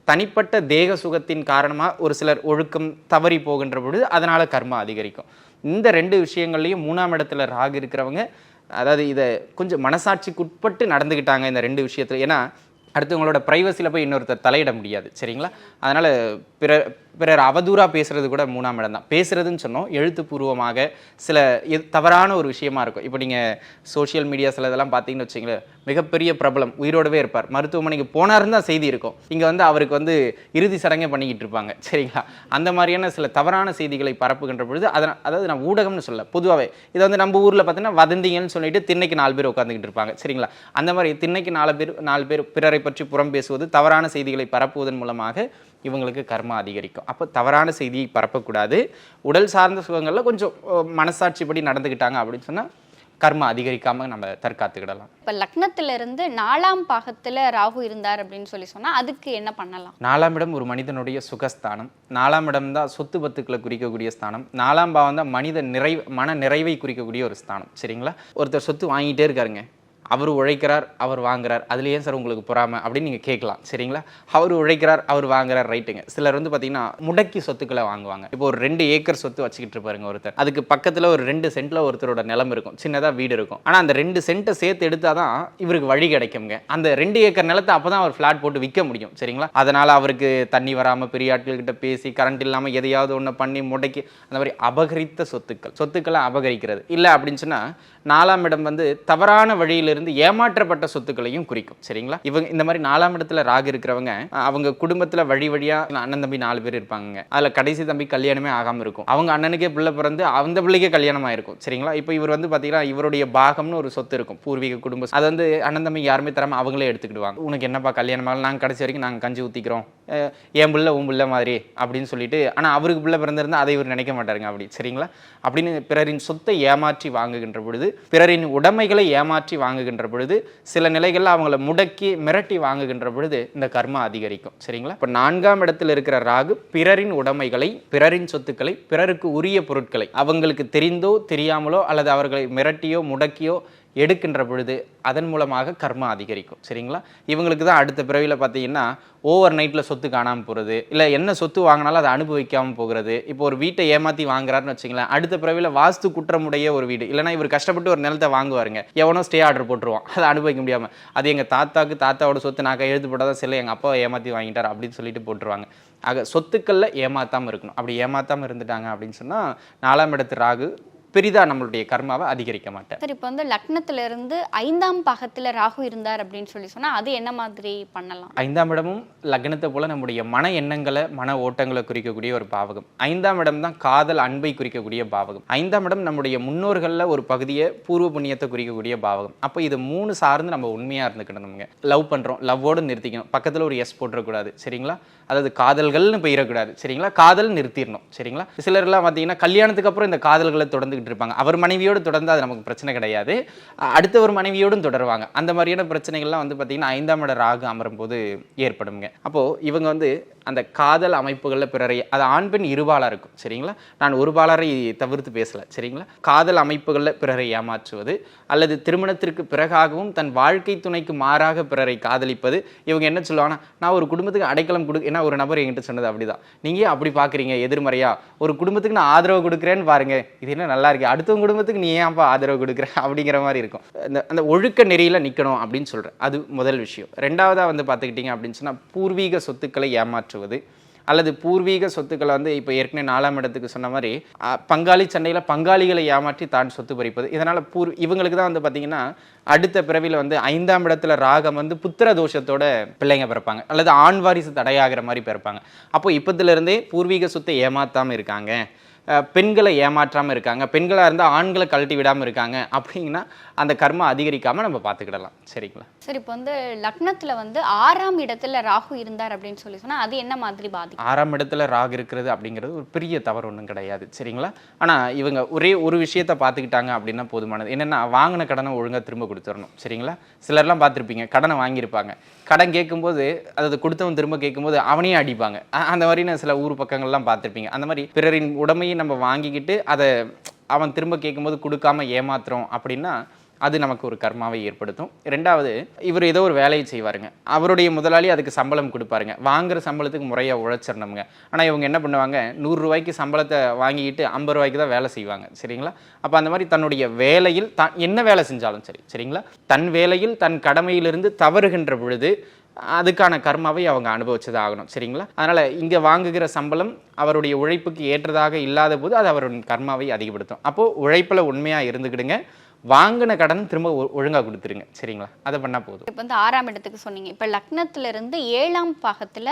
தனிப்பட்ட தேக சுகத்தின் காரணமாக ஒரு சிலர் ஒழுக்கம் தவறி போகின்ற பொழுது அதனால் கர்மா அதிகரிக்கும். இந்த 2 விஷயங்கள்லையும் 3ஆம் இடத்துல ராகு இருக்கிறவங்க, அதாவது இதை கொஞ்சம் மனசாட்சிக்குட்பட்டு நடந்துக்கிட்டாங்க இந்த 2 விஷயத்தில். ஏன்னா அடுத்தவங்களோட ப்ரைவசியில் போய் இன்னொருத்தர் தலையிட முடியாது. சரிங்களா? அதனால் பிறர் அவதூறாக பேசுகிறது கூட 3ஆம் இடம் தான். பேசுகிறதுன்னு சொன்னோம் எழுத்துப்பூர்வமாக சில தவறான ஒரு விஷயமா இருக்கும். இப்போ நீங்கள் சோஷியல் மீடியாஸில் இதெல்லாம் பார்த்தீங்கன்னு வச்சிங்களேன், மிகப்பெரிய பிரபலம் உயிரோடவே இருப்பார், மருத்துவமனைக்கு போனாருன்னு தான் செய்தி இருக்கும், இங்கே வந்து அவருக்கு வந்து இறுதி சடங்கை பண்ணிக்கிட்டு இருப்பாங்க. சரிங்களா? அந்த மாதிரியான சில தவறான செய்திகளை பரப்புகின்ற பொழுது அதாவது நான் ஊடகம்னு சொல்ல, பொதுவாகவே இதை வந்து நம்ம ஊரில் பார்த்தீங்கன்னா வதந்திங்கன்னு சொல்லிட்டு திண்ணைக்கு 4 பேர் உட்காந்துக்கிட்டு இருப்பாங்க. சரிங்களா? அந்த மாதிரி திண்ணைக்கு 4 பேர் பிறரை பற்றி புறம் பேசுவது, தவறான செய்திகளை பரப்புவதன் மூலமாக இவங்களுக்கு கர்மா அதிகரிக்கும். அப்போ தவறான செய்தியை பரப்பக்கூடாது. உடல் சார்ந்த சுகங்களில் கொஞ்சம் மனசாட்சிப்படி நடந்துக்கிட்டாங்க அப்படின்னு சொன்னால் கர்மா அதிகரிக்காமல் நம்ம தற்காத்துக்கிடலாம். இப்போ லக்னத்திலிருந்து 4ஆம் பாகத்தில் ராகு இருந்தார் அப்படின்னு சொன்னால் அதுக்கு என்ன பண்ணலாம்? 4ஆம் இடம் ஒரு மனிதனுடைய சுகஸ்தானம். 4ஆம் இடம் தான் சொத்து பத்துக்களை குறிக்கக்கூடிய ஸ்தானம். 4ஆம் பாவம் தான் மன நிறைவை குறிக்கக்கூடிய ஒரு ஸ்தானம். சரிங்களா? ஒருத்தர் சொத்து வாங்கிட்டே இருக்காருங்க, அவர் உழைக்கிறார், அவர் வாங்குறார், அதுல ஏன் சார் உங்களுக்கு பொறாமை அப்படின்னு நீங்கள் கேட்கலாம். சரிங்களா? அவர் உழைக்கிறார், அவர் வாங்குறார், ரைட்டுங்க. சிலர் வந்து பார்த்தீங்கன்னா முடக்கி சொத்துக்களை வாங்குவாங்க. இப்போ ஒரு 2 ஏக்கர் சொத்து வச்சுக்கிட்டு இருப்பாருங்க ஒருத்தர், அதுக்கு பக்கத்தில் ஒரு 2 சென்ட்டில் ஒருத்தரோட நிலம் இருக்கும், சின்னதாக வீடு இருக்கும். ஆனால் அந்த 2 சென்ட்டை சேர்த்து எடுத்தால் தான் இவருக்கு வழி கிடைக்குங்க. அந்த 2 ஏக்கர் நிலத்தை அப்போ தான் அவர் ஃப்ளாட் போட்டு விற்க முடியும். சரிங்களா? அதனால் அவருக்கு தண்ணி வராமல் பெரிய ஆட்கள்கிட்ட பேசி கரண்ட் இல்லாமல் எதையாவது ஒன்று பண்ணி முடக்கி அந்த மாதிரி அபகரித்த சொத்துக்களை அபகரிக்கிறது இல்லை அப்படின்னு சொன்னால் 4ஆம் இடம் வந்து தவறான வழியிலிருந்து ஏமாற்றப்பட்ட சொத்துக்களையும் குறிக்கும். சரிங்களா? இவங்க இந்த மாதிரி 4ஆம் இடத்துல ராகு இருக்கிறவங்க அவங்க குடும்பத்துல வழியா அண்ணன் தம்பி 4 பேர் இருப்பாங்க. அதுல கடைசி தம்பி கல்யாணமே ஆகாம இருக்கும். அவங்க அண்ணனுக்கே பிள்ளை பிறந்து அந்த பிள்ளைக்கே கல்யாணம் ஆயிருக்கும். சரிங்களா? இப்போ இவர் வந்து பாத்தீங்கன்னா இவருடைய பாகம்னு ஒரு சொத்து இருக்கும், பூர்வீக குடும்பம். அது வந்து அண்ணன் தம்பி யாருமே தராம அவங்களே எடுத்துக்கிடுவாங்க. உனக்கு என்னப்பா கல்யாணம் ஆகல, நாங்க கடைசி வரைக்கும் நாங்க கஞ்சி ஊத்திக்கிறோம், என் பிள்ளை உன் பிள்ளை மாதிரி அப்படின்னு சொல்லிட்டு, ஆனா அவருக்கு பிள்ளை பிறந்திருந்தா அதை இவர் நினைக்க மாட்டாருங்க. அப்படி சரிங்களா? அப்படின்னு பிறரின் சொத்தை ஏமாற்றி வாங்குகின்ற பொழுது, பிறரின் உடைமைகளை ஏமாற்றி வாங்குகின்ற பொழுது, சில நிலைகளில் அவங்கள முடக்கி மிரட்டி வாங்குகின்ற பொழுது இந்த கர்மா அதிகரிக்கும். சரிங்களா? இப்போ 4ஆம் இடத்தில் இருக்கிற ராகு பிறரின் உடைமைகளை, பிறரின் சொத்துக்களை, பிறருக்கு உரிய பொருட்களை அவங்களுக்கு தெரிந்தோ தெரியாமலோ அல்லது அவர்களை மிரட்டியோ முடக்கியோ எடுக்கின்ற பொழுது அதன் மூலமாக கர்மா அதிகரிக்கும். சரிங்களா? இவங்களுக்கு தான் அடுத்த பிறவியில் பார்த்தீங்கன்னா ஓவர் நைட்டில் சொத்து காணாமல் போகிறது, இல்லை என்ன சொத்து வாங்கினாலும் அதை அனுபவிக்காமல் போகிறது. இப்போ ஒரு வீட்டை ஏமாற்றி வாங்குறாருன்னு வச்சுங்களேன், அடுத்த பிறவியில் வாஸ்து குற்றமுடைய ஒரு வீடு, இல்லைனா இவர் கஷ்டப்பட்டு ஒரு நிலத்தை வாங்குவாருங்க, எவனோ ஸ்டே ஆர்டர் போட்டுருவான், அதை அனுபவிக்க முடியாமல், அது எங்கள் தாத்தாவோட சொத்து, நான் கையெழுத்து போட்டால் தான் சில எங்கள் அப்பாவை ஏமாற்றி வாங்கிட்டார் அப்படின்னு சொல்லிட்டு போட்டுருவாங்க. ஆக சொத்துக்களில் ஏமாற்றாமல் இருக்கணும். அப்படி ஏமாற்றாமல் இருந்துட்டாங்க அப்படின்னு சொன்னால் 4ஆம் இடத்து ராகு பெரிதாக நம்மளுடைய கர்மாவை அதிகரிக்க மாட்டேன். சரி, இப்போ வந்து லக்னத்திலிருந்து 5ஆம் பாகத்தில் ராகு இருந்தார் அப்படின்னு சொன்னால் அது என்ன மாதிரி பண்ணலாம்? 5ஆம் இடமும் லக்னத்தை போல நம்முடைய மன எண்ணங்களை, மன ஓட்டங்களை குறிக்கக்கூடிய ஒரு பாவகம். 5ஆம் இடம் தான் காதல், அன்பை குறிக்கக்கூடிய பாவகம். 5ஆம் இடம் நம்முடைய முன்னோர்களில் ஒரு பகுதியை, பூர்வ புண்ணியத்தை குறிக்கக்கூடிய பாவகம். அப்போ இது 3 சார்ந்து நம்ம உண்மையாக இருந்துக்கணுங்க. லவ் பண்ணுறோம், லவ்வோடு நிறுத்திக்கணும், பக்கத்தில் ஒரு எஸ் போட்டுறக்கூடாது. சரிங்களா? அதாவது காதல்கள்னு போயிடக்கூடாது. சரிங்களா? காதல் நிறுத்திடணும். சரிங்களா? சிலர்லாம் பார்த்தீங்கன்னா கல்யாணத்துக்கு அப்புறம் இந்த காதல்களை தொடர்ந்து இருப்பாங்க. அவர் மனைவியோடு தொடர்ந்து அது நமக்கு பிரச்சனை கிடையாது, அடுத்த ஒரு மனைவியோடும் தொடருவாங்க. அந்த மாதிரியான பிரச்சனைகள்லாம் வந்து பார்த்தீங்கன்னா 5ஆம் இட ராகு அமரும் போது ஏற்படுங்க. அப்போ இவங்க வந்து அந்த காதல் அமைப்புகளில் பிறரை, அது ஆண் பெண் இருபாலாக இருக்கும் சரிங்களா. நான் ஒரு பாலரை தவிர்த்து பேசலை சரிங்களா. காதல் அமைப்புகளில் பிறரை ஏமாற்றுவது அல்லது திருமணத்திற்கு பிறகாகவும் தன் வாழ்க்கை துணைக்கு மாறாக பிறரை காதலிப்பது. இவங்க என்ன சொல்லுவாங்கன்னா, நான் ஒரு குடும்பத்துக்கு அடைக்கலம் ஏன்னா ஒரு நபர் என்கிட்ட சொன்னது அப்படிதான், நீங்கள் அப்படி பார்க்குறீங்க எதிர்மறையா, ஒரு குடும்பத்துக்கு நான் ஆதரவு கொடுக்குறேன்னு பாருங்க, இது என்ன நல்லா இருக்கு, அடுத்தவங்க குடும்பத்துக்கு நீ ஏன்ப்பா ஆதரவு கொடுக்குற அப்படிங்கிற மாதிரி இருக்கும். அந்த ஒழுக்க நெறியில் நிற்கணும் அப்படின்னு சொல்கிறேன். அது முதல் விஷயம். ரெண்டாவதாக வந்து பார்த்துக்கிட்டிங்க அப்படின்னு சொன்னால் பூர்வீக சொத்துக்களை ஏமாற்றுவது அல்லது பூர்வீக சொத்துக்களை வந்து இப்போ ஏற்கனவே 4ஆம் இடத்துக்கு சொன்ன மாதிரி பங்காளி சண்டையில் பங்காளிகளை ஏமாற்றி தான் சொத்து பறிப்பது. இதனால் இவங்களுக்கு தான் வந்து பார்த்திங்கன்னா அடுத்த பிறவியில் வந்து 5ஆம் இடத்துல ராகம் வந்து புத்திர தோஷத்தோட பிள்ளைங்க பிறப்பாங்க அல்லது ஆண் வாரிசு தடையாகிற மாதிரி பிறப்பாங்க. அப்போ இப்போதுலேருந்தே பூர்வீக சொத்தை ஏமாற்றாமல் இருக்காங்க, பெண்களை ஏமாற்றாமல் இருக்காங்க, பெண்களாக இருந்தால் ஆண்களை கழட்டி விடாமல் இருக்காங்க அப்படிங்கன்னா அந்த கர்மா அதிகரிக்காமல் நம்ம பார்த்துக்கிடலாம் சரிங்களா. சரி, இப்போ வந்து லக்னத்தில் வந்து 6ஆம் இடத்துல ராகு இருந்தார் அப்படின்னு சொல்லி சொன்னால் அது என்ன மாதிரி பாதி? 6ஆம் இடத்துல ராகு இருக்கிறது அப்படிங்கிறது ஒரு பெரிய தவறு ஒன்றும் கிடையாது சரிங்களா. ஆனால் இவங்க ஒரே ஒரு விஷயத்தை பார்த்துக்கிட்டாங்க அப்படின்னா போதுமானது. என்னென்னா வாங்கின கடனை ஒழுங்காக திரும்ப கொடுத்துடணும் சரிங்களா. சிலர்லாம் பார்த்துருப்பீங்க, கடனை வாங்கியிருப்பாங்க, கடன் கேட்கும்போது அதாவது கொடுத்தவன் திரும்ப கேட்கும்போது அவனையே அடிப்பாங்க. அந்த மாதிரி நான் சில ஊர் பக்கங்கள்லாம் பார்த்துருப்பீங்க. அந்த மாதிரி பிறரின் உடமையை நம்ம வாங்கிக்கிட்டு அதை அவன் திரும்ப கேட்கும்போது கொடுக்காம ஏமாத்துறோம் அப்படின்னா அது நமக்கு ஒரு கர்மாவை ஏற்படுத்தும். ரெண்டாவது, இவர் ஏதோ ஒரு வேலையை செய்வாருங்க, அவருடைய முதலாளி அதுக்கு சம்பளம் கொடுப்பாருங்க, வாங்குற சம்பளத்துக்கு முறையாக உழைச்சிடணுங்க. ஆனால் இவங்க என்ன பண்ணுவாங்க, 100 ரூபாய்க்கு சம்பளத்தை வாங்கிக்கிட்டு 50 ரூபாய்க்கு தான் வேலை செய்வாங்க சரிங்களா. அப்போ அந்த மாதிரி தன்னுடைய வேலையில் தான் என்ன வேலை செஞ்சாலும் சரி சரிங்களா, தன் வேலையில் தன் கடமையிலிருந்து தவறுகின்ற பொழுது அதுக்கான கர்மாவை அவங்க அனுபவிச்சதாக ஆகணும் சரிங்களா. அதனால் இங்கே வாங்குகிற சம்பளம் அவருடைய உழைப்புக்கு ஏற்றதாக இல்லாத போது அது அவருடைய கர்மாவை அதிகப்படுத்தும். அப்போது உழைப்பில் உண்மையாக இருந்துக்கிடுங்க, வாங்கின கடன் திரும்ப ஒழுங்காக கொடுத்துருங்க சரிங்களா. அதை பண்ணால் போதும். இப்போ வந்து 6ஆம் இடத்துக்கு சொன்னீங்க, இப்போ லக்னத்திலிருந்து 7ஆம் பாகத்தில்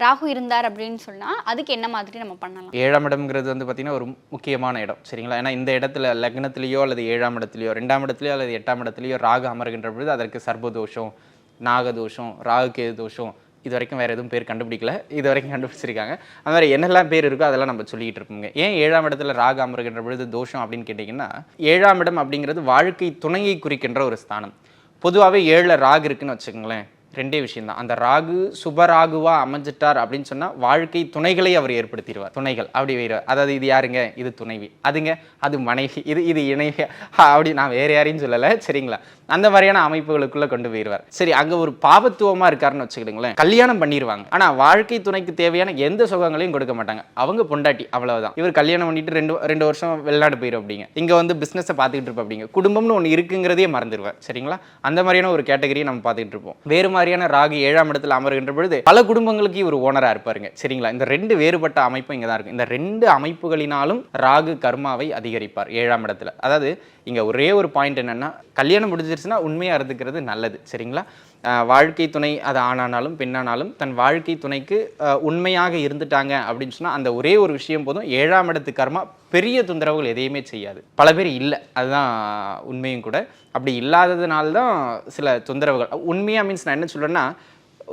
ராகு இருந்தார் அப்படின்னு சொன்னால் அதுக்கு என்ன மாதிரி நம்ம பண்ணலாம்? 7ஆம் இடம்ங்கிறது வந்து பார்த்திங்கன்னா ஒரு முக்கியமான இடம் சரிங்களா. ஏன்னா இந்த இடத்துல லக்னத்திலேயோ அல்லது 7ஆம் இடத்துலையோ 2ஆம் இடத்துலையோ அல்லது 8ஆம் இடத்துலையோ ராகு அமர்கின்ற பொழுது அதற்கு சர்பதோஷம், நாகதோஷம், ராகு கேது தோஷம், இது வரைக்கும் வேறு எதுவும் பேர் கண்டுபிடிக்கல, இது வரைக்கும் கண்டுபிடிச்சிருக்காங்க. அது மாதிரி என்னெல்லாம் பேர் இருக்கோ அதெல்லாம் நம்ம சொல்லிக்கிட்டு இருப்போங்க. ஏன் 7ஆம் இடத்துல ராகு அமர்கின்ற பொழுது தோஷம் அப்படின்னு கேட்டிங்கன்னா, 7ஆம் இடம் அப்படிங்கிறது வாழ்க்கை துணையை குறிக்கின்ற ஒரு ஸ்தானம். பொதுவாகவே 7ல் ராகு இருக்குன்னு வச்சுக்கோங்களேன், ரெண்டே விஷயம் தான். அந்த ராகு சுபராகுவா அமைஞ்சிட்டார் அப்படின்னு சொன்னால் வாழ்க்கை துணைகளை அவர் ஏற்படுத்திடுவார். துணைகள் அப்படி வைடுவார். அதாவது இது யாருங்க, இது துணைவி, அதுங்க அது மனைவி, இது இணைவி, அப்படி நான் வேறு யாரையும் சொல்லலை சரிங்களா. அந்த மாதிரியான அமைப்புகளுக்குள்ளே கொண்டு போயிடுவார். சரி, அங்கே ஒரு பாவத்துவமாக இருக்காருன்னு வச்சுக்கிடுங்களேன், கல்யாணம் பண்ணிடுவாங்க, ஆனால் வாழ்க்கை துணைக்கு தேவையான எந்த சுகங்களையும் கொடுக்க மாட்டாங்க, அவங்க பொண்டாட்டி அவ்வளவுதான். இவர் கல்யாணம் பண்ணிட்டு ரெண்டு வருஷம் வெளிநாடு போயிடும் அப்படிங்க, இங்கே வந்து பிஸ்னஸை பார்த்துக்கிட்டு இருப்போம் அப்படிங்க, குடும்பம்னு ஒன்று இருக்குங்கிறதே மறந்துடுவார் சரிங்களா. அந்த மாதிரியான ஒரு கேட்டகரியை நம்ம பார்த்துக்கிட்டு இருப்போம். வேறு மாதிரியான ராகு 7ஆம் இடத்துல அமர்கின்ற பொழுது பல குடும்பங்களுக்கு இவர் ஓனராக இருப்பாருங்க சரிங்களா. இந்த 2 வேறுபட்ட அமைப்பு இங்கே தான் இருக்கும். இந்த 2 அமைப்புகளினாலும் ராகு கர்மாவை அதிகரிப்பார் 7ஆம் இடத்துல. அதாவது இங்கே ஒரே ஒரு பாயிண்ட் என்னென்னா, கல்யாணம் முடிஞ்சிருச்சுன்னா உண்மையாக இருந்துக்கிறது நல்லது சரிங்களா. வாழ்க்கை துணை அது ஆணானாலும் பெண்ணானாலும் தன் வாழ்க்கை துணைக்கு உண்மையாக இருந்துட்டாங்க அப்படின்னு சொன்னால் அந்த ஒரே ஒரு விஷயம் போதும். 7ஆம் இடத்து கர்மா பெரிய தொந்தரவுகள் எதையுமே செய்யாது. பல பேர் இல்லை, அதுதான் உண்மையும் கூட. அப்படி இல்லாததுனால்தான் சில தொந்தரவுகள். உண்மையாக மீன்ஸ் நான் என்ன சொல்கிறேன்னா,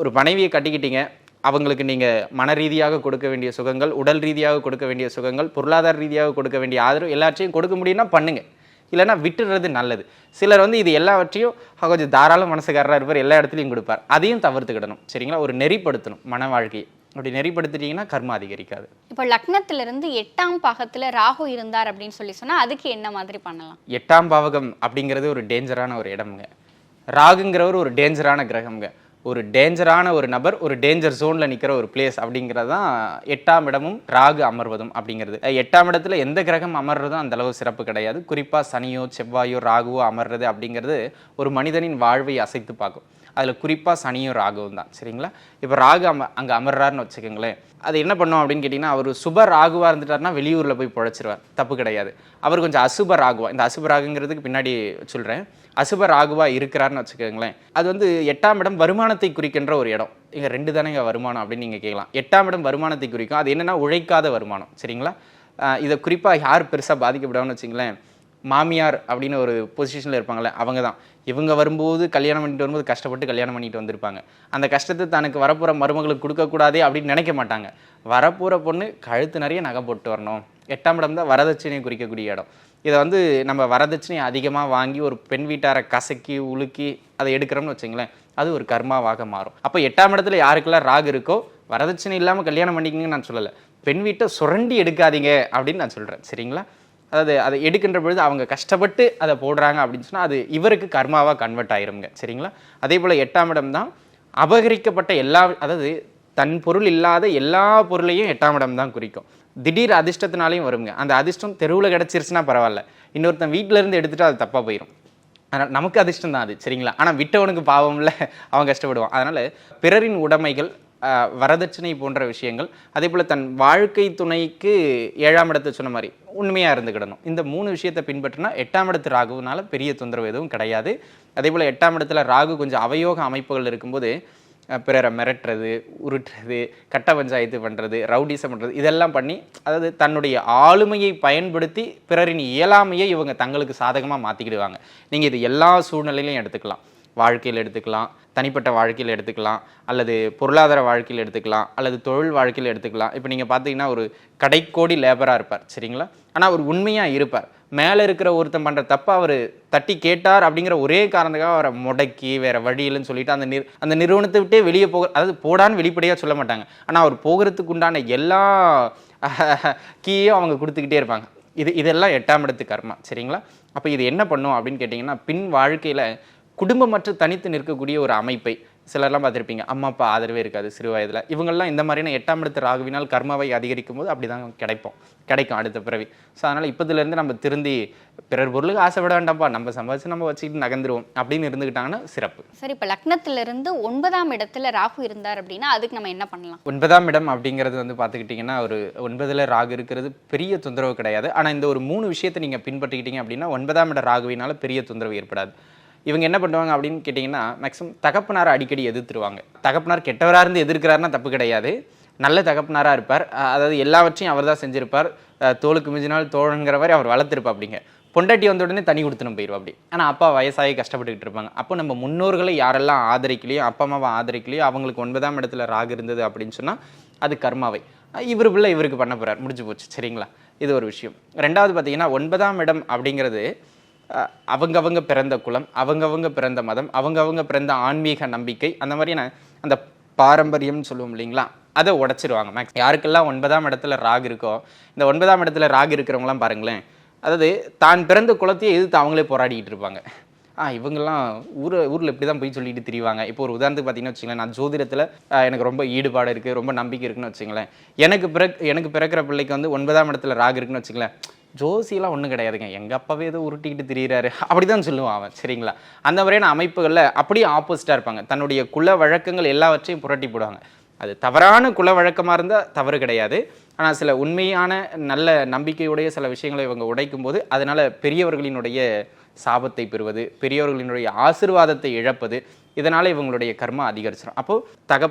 ஒரு மனைவியை கட்டிக்கிட்டீங்க, அவங்களுக்கு நீங்கள் மன ரீதியாக கொடுக்க வேண்டிய சுகங்கள், உடல் ரீதியாக கொடுக்க வேண்டிய சுகங்கள், பொருளாதார ரீதியாக கொடுக்க வேண்டிய ஆதரவு எல்லாத்தையும் கொடுக்க முடியும்னா பண்ணுங்கள், இல்லைன்னா விட்டுடுறது நல்லது. சிலர் வந்து இது எல்லாவற்றையும் கொஞ்சம் தாராள மனசுக்காரராக இருப்பார், எல்லா இடத்துலையும் கொடுப்பார், அதையும் தவிர்த்துக்கிடணும் சரிங்களா. ஒரு நெறிப்படுத்தணும் மன வாழ்க்கையை. அப்படி நெறிப்படுத்திட்டீங்கன்னா கர்மா அதிகரிக்காது. இப்போ லக்னத்திலிருந்து 8ஆம் பாகத்தில் ராகு இருந்தார் அப்படின்னு சொல்லி சொன்னால் அதுக்கு என்ன மாதிரி பண்ணலாம்? 8ஆம் பாவகம் அப்படிங்கிறது ஒரு டேஞ்சரான ஒரு இடம்ங்க. ராகுங்கிறவர் ஒரு டேஞ்சரான கிரகம்ங்க. ஒரு டேஞ்சரான ஒரு நபர் ஒரு டேஞ்சர் ஜோனில் நிற்கிற ஒரு பிளேஸ் அப்படிங்கிறது தான் 8ஆம் இடமும் ராகு அமர்வதும் அப்படிங்கிறது. 8ஆம் இடத்துல எந்த கிரகம் அமர்றதும் அந்த அளவு சிறப்பு கிடையாது. குறிப்பாக சனியோ செவ்வாயோ ராகுவோ அமர்றது அப்படிங்கிறது ஒரு மனிதனின் வாழ்வை அசைத்து பார்க்கும். அதில் குறிப்பாக சனியும் ராகுவும் தான் சரிங்களா. இப்போ ராகு அங்கே அமர்றாருன்னு வச்சுக்கோங்களேன், அது என்ன பண்ணும் அப்படின்னு கேட்டிங்கன்னா, அவர் சுப ராகுவாக இருந்துட்டாருன்னா வெளியூரில் போய் பிழைச்சிருவார், தப்பு கிடையாது. அவர் கொஞ்சம் அசுப ராகுவா, இந்த அசுப ராகுங்கிறதுக்கு பின்னாடி சொல்கிறேன், அசுப ராகுவாக இருக்கிறாருன்னு வச்சுக்கோங்களேன், அது வந்து 8ஆம் இடம் வருமானத்தை குறிக்கின்ற ஒரு இடம். இங்கே 2 தானேங்க வருமானம் அப்படின்னு நீங்கள் கேட்கலாம். 8ஆம் இடம் வருமானத்தை குறிக்கும். அது என்னென்னா உழைக்காத வருமானம் சரிங்களா. இதை குறிப்பாக யார் பெருசாக பாதிக்கப்படுவான்னு வச்சுங்களேன், மாமியார் அப்படின்னு ஒரு பொசிஷனில் இருப்பாங்களே அவங்க தான். இவங்க வரும்போது கல்யாணம் பண்ணிட்டு வரும்போது கஷ்டப்பட்டு கல்யாணம் பண்ணிட்டு வந்திருப்பாங்க. அந்த கஷ்டத்தை தனக்கு வரப்போகிற மருமகளுக்கு கொடுக்கக்கூடாதே அப்படின்னு நினைக்க மாட்டாங்க. வரப்போகிற பொண்ணு கழுத்து நிறைய நகை போட்டு வரணும். 8ஆம் இடம் தான் வரதட்சணையை குறிக்கக்கூடிய இடம். இதை வந்து நம்ம வரதட்சணையை அதிகமாக வாங்கி ஒரு பெண் வீட்டாரை கசக்கி உலுக்கி அதை எடுக்கிறோம்னு வச்சுங்களேன், அது ஒரு கர்மாவாக மாறும். அப்போ 8ஆம் இடத்துல யாருக்கெல்லாம் ராகு இருக்கோ வரதட்சணை இல்லாமல் கல்யாணம் பண்ணிக்கங்கன்னு நான் சொல்லலை, பெண் வீட்டை சுரண்டி எடுக்காதீங்க அப்படின்னு நான் சொல்கிறேன். சரிங்களா? அதாவது அதை எடுக்கின்ற பொழுது அவங்க கஷ்டப்பட்டு அதை போடுறாங்க அப்படின்னு சொன்னால் அது இவருக்கு கர்மாவாக கன்வெர்ட் ஆயிருங்க. சரிங்களா? அதே போல் 8ஆம் இடம் தான் அபகரிக்கப்பட்ட அதாவது தன் பொருள் இல்லாத எல்லா பொருளையும் 8ஆம் இடம் தான் குறிக்கும். திடீர் அதிர்ஷ்டத்தினாலையும் வருங்க. அந்த அதிர்ஷ்டம் தெருவில் கிடச்சிருச்சுன்னா பரவாயில்ல, இன்னொருத்தன் வீட்டில இருந்து எடுத்துகிட்டு அது தப்பாக போயிடும். அதனால் நமக்கு அதிர்ஷ்டம் தான் அது. சரிங்களா? ஆனால் விட்டவனுக்கு பாவம்ல, அவன் கஷ்டப்படுவான். அதனால் பிறரின் உடைமைகள், வரதட்சணை போன்ற விஷயங்கள், அதே போல் தன் வாழ்க்கை துணைக்கு 7ஆம் இடத்தை சொன்ன மாதிரி உண்மையாக இருந்துக்கிடணும். இந்த 3 விஷயத்தை பின்பற்றினா 8ஆம் இடத்து ராகுனால பெரிய தொந்தரவு எதுவும் கிடையாது. அதே போல் 8ஆம் இடத்துல ராகு கொஞ்சம் அவயோக அமைப்புகள் இருக்கும்போது பிறரை மிரட்டுறது, உருட்டுறது, கட்ட பஞ்சாயத்து பண்ணுறது, ரவுடிசம் பண்ணுறது, இதெல்லாம் பண்ணி அதாவது தன்னுடைய ஆளுமையை பயன்படுத்தி பிறரின் இயலாமையை இவங்க தங்களுக்கு சாதகமாக மாற்றிக்கிடுவாங்க. நீங்கள் இது எல்லா சூழ்நிலையிலையும் எடுத்துக்கலாம். வாழ்க்கையில் எடுத்துக்கலாம், தனிப்பட்ட வாழ்க்கையில் எடுத்துக்கலாம், அல்லது பொருளாதார வாழ்க்கையில் எடுத்துக்கலாம், அல்லது தொழில் வாழ்க்கையில் எடுத்துக்கலாம். இப்போ நீங்கள் பார்த்தீங்கன்னா ஒரு கடைக்கோடி லேபராக இருப்பார். சரிங்களா? ஆனால் அவர் உண்மையாக இருப்பார். மேலே இருக்கிற ஒருத்தன் பண்ணுற தப்பை அவர் தட்டி கேட்டார் அப்படிங்கிற ஒரே காரணத்துக்காக அவரை முடக்கி வேறு வழியில்னு சொல்லிட்டு அந்த நிறுவனத்தை விட்டே வெளியே அதாவது போடான்னு வெளிப்படையாக சொல்ல மாட்டாங்க. ஆனால் அவர் போகிறதுக்கு உண்டான எல்லா கீயும் அவங்க கொடுத்துக்கிட்டே இருப்பாங்க. இதெல்லாம் 8ஆம் இடத்து கர்மா. சரிங்களா? அப்போ இது என்ன பண்ணும் அப்படின்னு கேட்டிங்கன்னா, பின் வாழ்க்கையில் குடும்பமற்ற தனித்து நிற்கக்கூடிய ஒரு அமைப்பை சிலர்லாம் பார்த்துருப்பீங்க. அம்மா அப்பா ஆதரவே இருக்காது சிறு வயதில். இவங்கெல்லாம் இந்த மாதிரியான 8ஆம் இடத்து ராகுவினால் கர்மாவை அதிகரிக்கும் போது அப்படி தான் கிடைக்கும் அடுத்த பிறவி. ஸோ அதனால் இப்போதுலேருந்து நம்ம திருந்தி பிறர் பொருளுக்கு ஆசைப்பட வேண்டாம்ப்பா, நம்ம சம்பாதிச்சு நம்ம வச்சுக்கிட்டு நகர்ந்துருவோம் அப்படின்னு இருந்துக்கிட்டாங்கன்னா சிறப்பு. சரி, இப்போ லக்னத்திலிருந்து 9ஆம் இடத்துல ராகு இருந்தார் அப்படின்னா அதுக்கு நம்ம என்ன பண்ணலாம்? 9ஆம் இடம் அப்படிங்கிறது வந்து பார்த்துக்கிட்டிங்கன்னா ஒரு 9ல் ராகு இருக்கிறது பெரிய தொந்தரவு கிடையாது. ஆனால் இந்த ஒரு 3 விஷயத்தை நீங்கள் பின்பற்றிக்கிட்டீங்க அப்படின்னா 9ஆம் இட ராகுவினால் பெரிய தொந்தரவு ஏற்படாது. இவங்க என்ன பண்ணுவாங்க அப்படின்னு கேட்டிங்கன்னா, மேக்ஸிமம் தகப்பனாரை அடிக்கடி எதிர்த்துருவாங்க. தகப்பனார் கெட்டவராக இருந்து எதிர்க்கிறாருன்னா தப்பு கிடையாது, நல்ல தகப்பனாராக இருப்பார். அதாவது எல்லாவற்றையும் அவர் தான் செஞ்சிருப்பார். தோளுக்கு மிஞ்சினால் தோழங்கிற மாதிரி அவர் வளர்த்துருப்பா. அப்படிங்க பொண்டாட்டி வந்த உடனே தனி கொடுத்துன்னு போயிடுவா. அப்படி ஆனால் அப்பா வயசாகி கஷ்டப்பட்டுக்கிட்டு இருப்பாங்க. அப்போ நம்ம முன்னோர்களை யாரெல்லாம் ஆதரிக்கலையோ, அப்பா அம்மாவை ஆதரிக்கலையோ, அவங்களுக்கு 9ஆம் இடத்துல ராகு இருந்தது அப்படின்னு சொன்னால் அது கர்மாவை இவர் பிள்ளை இவருக்கு பண்ண போகிறார், முடிஞ்சு போச்சு. சரிங்களா? இது ஒரு விஷயம். 2வது பார்த்தீங்கன்னா 9ஆம் இடம் அப்படிங்கிறது அவங்கவங்க பிறந்த குலம், அவங்கவங்க பிறந்த மதம், அவங்கவங்க பிறந்த ஆன்மீக நம்பிக்கை, அந்த மாதிரியான அந்த பாரம்பரியம்னு சொல்லுவோம் இல்லைங்களா, அதை உடைச்சிருவாங்க. மேக்ஸ் யாருக்கெல்லாம் 9ஆம் இடத்துல ராகு இருக்கோ, இந்த 9ஆம் இடத்துல ராகு இருக்கிறவங்களாம் பாருங்களேன், அதாவது தான் பிறந்த குலத்தையே எதிர்த்து அவங்களே போராடிக்கிட்டு இருப்பாங்க. இவங்கெல்லாம் ஊரில் இப்படி தான் போய் சொல்லிட்டு திரிவாங்க. இப்போ ஒரு உதாரணத்துக்கு பார்த்தீங்கன்னா வச்சுங்களேன், நான் ஜோதிடத்தில் எனக்கு ரொம்ப ஈடுபாடு இருக்குது, ரொம்ப நம்பிக்கை இருக்குன்னு வச்சுங்களேன். எனக்கு பிறக்கிற பிள்ளைக்கு வந்து 9ஆம் இடத்துல ராகு இருக்குன்னு வச்சுங்களேன், ஜோசியெல்லாம் ஒன்றும் கிடையாதுங்க, எங்கள் அப்பாவே ஏதோ உருட்டிக்கிட்டு திரியிறாரு அப்படி தான் சொல்லுவான் அவன். சரிங்களா? அந்த மாதிரியான அமைப்புகளில் அப்படியே ஆப்போசிட்டாக இருப்பாங்க. தன்னுடைய குல வழக்கங்கள் எல்லாவற்றையும் புரட்டி போடுவாங்க. அது தவறான குல வழக்கமாக இருந்தால் தவறு கிடையாது. ஆனால் சில உண்மையான நல்ல நம்பிக்கையுடைய சில விஷயங்களை இவங்க உடைக்கும் போது அதனால் பெரியவர்களினுடைய சாபத்தை பெறுவது, பெரியவர்களினுடைய ஆசீர்வாதத்தை இழப்பது, இதனால் இவங்களுடைய கர்மா அதிகரிச்சிடும். அப்போது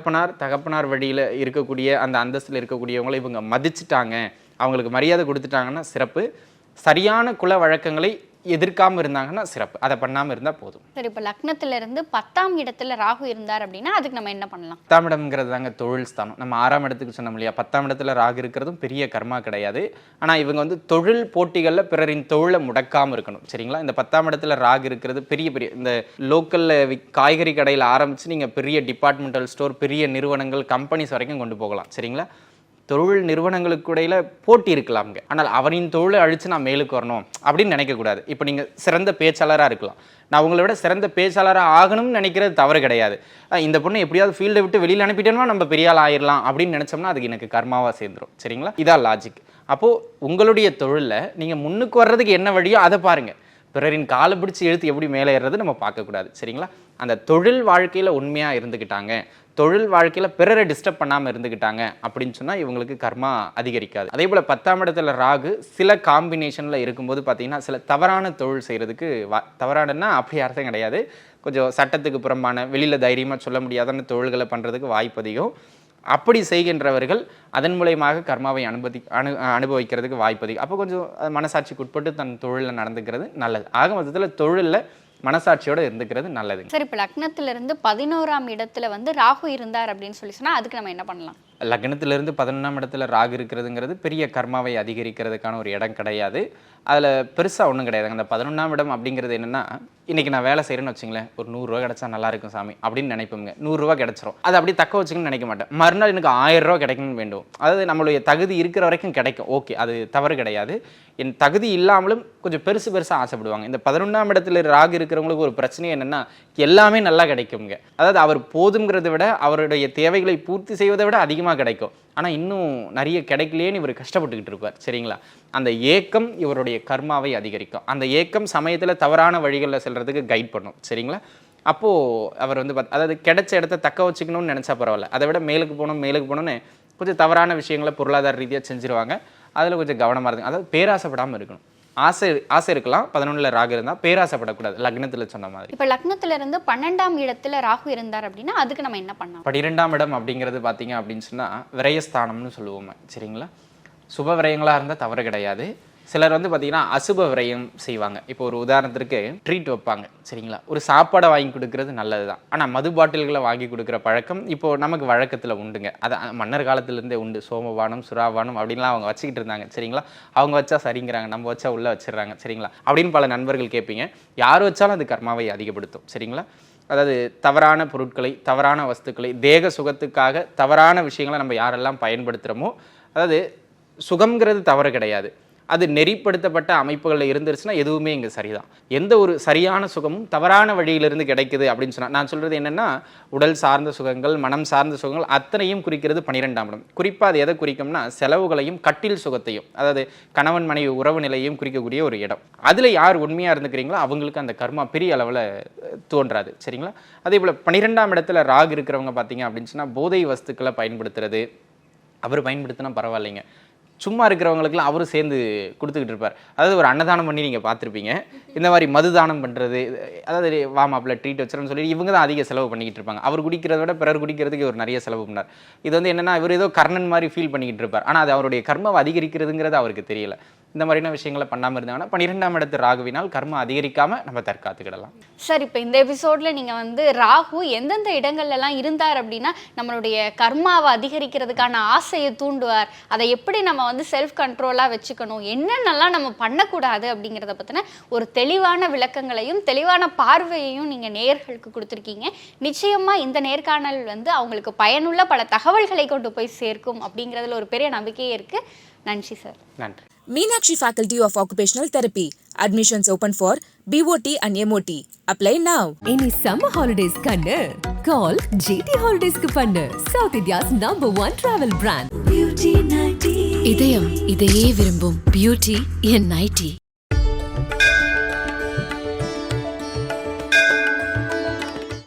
தகப்பனார் வழியில் இருக்கக்கூடிய அந்த அந்தஸ்தில் இருக்கக்கூடியவங்களை இவங்க மதிச்சுட்டாங்க, அவங்களுக்கு மரியாதை கொடுத்துட்டாங்கன்னா சிறப்பு. சரியான குல வழக்கங்களை எதிர்க்காமல் இருந்தாங்கன்னா சிறப்பு. அதை பண்ணாமல் இருந்தால் போதும். சரி, இப்போ லக்னத்திலிருந்து 10ஆம் இடத்துல ராகு இருந்தார் அப்படின்னா அதுக்கு நம்ம என்ன பண்ணலாம்? 10ஆம் இடம்ங்கிறது தாங்க தொழில் ஸ்தானம். நம்ம 6ஆம் இடத்துக்கு சொன்னோம் இல்லையா, 10ஆம் இடத்துல ராகு இருக்கிறதும் பெரிய கர்மா கிடையாது. ஆனால் இவங்க வந்து தொழில் போட்டிகளில் பிறரின் தொழிலை முடக்காமல் இருக்கணும். சரிங்களா? இந்த 10ஆம் இடத்துல ராகு இருக்கிறது பெரிய இந்த லோக்கலில் காய்கறி கடையில் ஆரம்பித்து நீங்கள் பெரிய டிபார்ட்மெண்டல் ஸ்டோர், பெரிய நிறுவனங்கள், கம்பெனிஸ் வரைக்கும் கொண்டு போகலாம். சரிங்களா? தொழில் நிறுவனங்களுக்கு இடையில போட்டி இருக்கலாம்ங்க. ஆனால் அவரின் தொழிலை அழித்து நான் மேலுக்கு வரணும் அப்படின்னு நினைக்கக்கூடாது. இப்போ நீங்கள் சிறந்த பேச்சாளராக இருக்கலாம், நான் உங்களை விட சிறந்த பேச்சாளராக ஆகணும்னு நினைக்கிறது தவறு கிடையாது. இந்த பொண்ணு எப்படியாவது ஃபீல்டை விட்டு வெளியில் அனுப்பிட்டோம்னா நம்ம பெரிய ஆள் ஆயிடலாம் அப்படின்னு நினச்சோம்னா அதுக்கு எனக்கு கர்மாவாக சேர்ந்துடும். சரிங்களா? இதான் லாஜிக். அப்போது உங்களுடைய தொழிலில் நீங்கள் முன்னுக்கு வர்றதுக்கு என்ன வழியோ அதை பாருங்கள். பிறரின் காலை பிடிச்சி எழுத்து எப்படி மேலே ஏறுறது நம்ம பார்க்கக்கூடாது. சரிங்களா? அந்த தொழில் வாழ்க்கையில் உண்மையாக இருந்துக்கிட்டாங்க, தொழில் வாழ்க்கையில் பிறரை டிஸ்டர்ப் பண்ணாமல் இருந்துக்கிட்டாங்க அப்படின்னு சொன்னால் இவங்களுக்கு கர்மா அதிகரிக்காது. அதே போல் 10ஆம் இடத்துல ராகு சில காம்பினேஷனில் இருக்கும்போது பார்த்தீங்கன்னா சில தவறான தொழில் செய்கிறதுக்கு தவறானன்னா அப்படி அர்த்தம் கிடையாது, கொஞ்சம் சட்டத்துக்கு புறம்பான வெளியில் தைரியமாக சொல்ல முடியாதான தொழில்களை பண்ணுறதுக்கு வாய்ப்பு அதிகம். அப்படி செய்கின்றவர்கள் அதன் மூலயமாக கர்மாவை அனுபவிக்கிறதுக்கு வாய்ப்பு அதிகம். அப்போ கொஞ்சம் மனசாட்சிக்கு உட்பட்டு தன் தொழிலில் நடந்துக்கிறது நல்லது. ஆக மொத்தத்தில் தொழிலில் மனசாட்சியோட இருந்துக்கிறது நல்லது. சரி, இப்போ லக்னத்திலிருந்து 11ஆம் இடத்துல வந்து ராகு இருந்தார் அப்படின்னு சொல்லி சொன்னால் அதுக்கு நம்ம என்ன பண்ணலாம்? லக்னத்திலிருந்து 11ஆம் இடத்துல ராகு இருக்கிறதுங்கிறது பெரிய கர்மாவை அதிகரிக்கிறதுக்கான ஒரு இடம் கிடையாது. அதில் பெருசாக ஒன்றும் கிடையாது. அந்த 11ஆம் இடம் அப்படிங்கிறது என்னென்னா இன்றைக்கி நான் வேலை செய்கிறேன்னு வச்சுங்களேன், ஒரு 100 ரூபா கிடச்சா நல்லா இருக்கும் சாமி அப்படின்னு நினைப்போங்க. 100 ரூபா கிடச்சிரும், அது அப்படி தக்க வச்சுக்கணும்னு நினைக்க மாட்டேன். மறுநாள் எனக்கு 1000 ரூபா கிடைக்கணும்னு வேண்டும். அதாவது நம்மளுடைய தகுதி இருக்கிற வரைக்கும் கிடைக்கும், ஓகே, அது தவறு கிடையாது. என் தகுதி இல்லாமலும் கொஞ்சம் பெருசாக ஆசைப்படுவாங்க. இந்த 11ஆம் இடத்துல ராகு இருக்கிறவங்களுக்கு ஒரு பிரச்சனை என்னென்னா, எல்லாமே நல்லா கிடைக்குங்க. அதாவது அவர் போதுங்கிறத விட அவருடைய தேவைகளை பூர்த்தி செய்வதை விட அதிகமாக கிடைக்கும். ஆனால் இன்னும் நிறைய கிடைக்கலையேன்னு இவர் கஷ்டப்பட்டுக்கிட்டு இருப்பார். சரிங்களா? அந்த ஏக்கம் இவருடைய கர்மாவை அதிகரிக்கும். அந்த ஏக்கம் சமயத்தில் தவறான வழிகளில் செல்றதுக்கு கைட் பண்ணும். சரிங்களா? அப்போது அவர் வந்து அதாவது கிடைச்ச இடத்த தக்க வச்சுக்கணும்னு நினச்சா பரவாயில்ல, அதை விட மேலுக்கு போகணும்னு கொஞ்சம் தவறான விஷயங்களை பொருளாதார ரீதியாக செஞ்சுருவாங்க. அதில் கொஞ்சம் கவனமாக இருக்கும். அதாவது பேராசைப்படாமல் இருக்கணும். ஆசை இருக்கலாம், 11ல் ராகு இருந்தால் பேராசைப்படக்கூடாது. லக்னத்தில் சொன்ன மாதிரி. இப்போ லக்னத்துல இருந்து 12ஆம் இடத்துல ராகு இருந்தார் அப்படின்னா அதுக்கு நம்ம என்ன பண்ணலாம்? 12ஆம் இடம் அப்படிங்கிறது பார்த்தீங்க அப்படின்னு சொன்னால் விரயஸ்தானம்னு சொல்லுவோம். சரிங்களா? சுப விரயங்களாக இருந்தால் தவறு கிடையாது. சிலர் வந்து பார்த்தீங்கன்னா அசுப விரயம் செய்வாங்க. இப்போ ஒரு உதாரணத்திற்கு ட்ரீட் வைப்பாங்க. சரிங்களா? ஒரு சாப்பாடை வாங்கி கொடுக்கறது நல்லது தான். ஆனால் மது பாட்டில்களை வாங்கி கொடுக்குற பழக்கம் இப்போது நமக்கு வழக்கத்தில் உண்டுங்க. அது மன்னர் காலத்துலேருந்தே உண்டு. சோமபானம், சுறாபானம் அப்படின்லாம் அவங்க வச்சுக்கிட்டு இருந்தாங்க. சரிங்களா? அவங்க வச்சா சரிங்கிறாங்க, நம்ம வச்சா உள்ளே வச்சிடறாங்க. சரிங்களா? அப்படின்னு பல நண்பர்கள் கேட்பீங்க. யார் வச்சாலும் அது கர்மாவை அதிகப்படுத்தும். சரிங்களா? அதாவது தவறான பொருட்களை, தவறான வஸ்துக்களை, தேக சுகத்துக்காக தவறான விஷயங்களை நம்ம யாரெல்லாம் பயன்படுத்துகிறோமோ, அதாவது சுகம்ங்கிறது தவறு கிடையாது, அது நெறிப்படுத்தப்பட்ட அமைப்புகளில் இருந்துருச்சுன்னா எதுவுமே இங்கே சரிதான். எந்த ஒரு சரியான சுகமும் தவறான வழியிலிருந்து கிடைக்குது அப்படின்னு சொன்னால், நான் சொல்கிறது என்னென்னா, உடல் சார்ந்த சுகங்கள், மனம் சார்ந்த சுகங்கள் அத்தனையும் குறிக்கிறது 12ஆம் இடம். குறிப்பாக அது எதை குறிக்கும்னா, செலவுகளையும் கட்டில் சுகத்தையும், அதாவது கணவன் மனைவி உறவு நிலையையும் குறிக்கக்கூடிய ஒரு இடம். அதில் யார் உண்மையாக இருந்துக்கிறீங்களோ அவங்களுக்கு அந்த கர்மா பெரிய அளவில் தோன்றாது. சரிங்களா? அதே போல் 12ஆம் இடத்துல ராகு இருக்கிறவங்க பார்த்தீங்க அப்படின்னு சொன்னால், போதை வஸ்துக்களை பயன்படுத்துறது, அவர் பயன்படுத்தினா பரவாயில்லைங்க, சும்மா இருக்கிறவங்களுக்குலாம் அவரும் சேர்ந்து கொடுத்துக்கிட்டு இருப்பார். அதாவது ஒரு அன்னதானம் பண்ணி நீங்கள் பார்த்துருப்பீங்க. இந்த மாதிரி மதுதானம் பண்ணுறது, அதாவது வாமாப்பில் ட்ரீட் வச்சுருன்னு சொல்லி இவங்க தான் அதிக செலவு பண்ணிக்கிட்டு இருப்பாங்க. அவர் குடிக்கிறத விட பிறர் குடிக்கிறதுக்கு இவர் நிறைய செலவு பண்ணார். இது வந்து என்னென்னா, இவர் ஏதோ கர்ணன் மாதிரி ஃபீல் பண்ணிக்கிட்டு இருப்பார். ஆனால் அது அவருடைய கர்மாவை அதிகரிக்கிறதுங்கிறது அவருக்கு தெரியல. இந்த மாதிரியான விஷயங்களை பண்ணாமல் இருந்தாங்கன்னா 12ஆம் இடத்து ராகுவினால் கர்மம் அதிகரிக்காமல் நம்ம தற்காத்துக்கிடலாம். சார், இப்போ இந்த எபிசோடில் நீங்கள் வந்து ராகு எந்தெந்த இடங்கள்லாம் இருந்தார் அப்படின்னா நம்மளுடைய கர்மாவை அதிகரிக்கிறதுக்கான ஆசையை தூண்டுவார், அதை எப்படி நம்ம வந்து செல்ஃப் கண்ட்ரோலாக வச்சுக்கணும், என்னென்னலாம் நம்ம பண்ணக்கூடாது அப்படிங்கிறத பற்றின ஒரு தெளிவான விளக்கங்களையும் தெளிவான பார்வையையும் நீங்கள் நேயர்களுக்கு கொடுத்துருக்கீங்க. நிச்சயமாக இந்த நேர்காணல் வந்து அவங்களுக்கு பயனுள்ள பல தகவல்களை கொண்டு போய் சேர்க்கும் அப்படிங்கிறதுல ஒரு பெரிய நம்பிக்கையே இருக்குது. நன்றி சார். நன்றி. Meenakshi Faculty of Occupational Therapy. Admissions open for BOT and MOT. Apply now. இனி சம்மர் ஹாலிடேஸ் கண்ணு கால் ஜிடி ஹாலிடேஸ்க்கு பண்ணு. South India's #1 travel brand. இதயம் இதையே விரும்பும் பியூட்டி என் நைட்டி.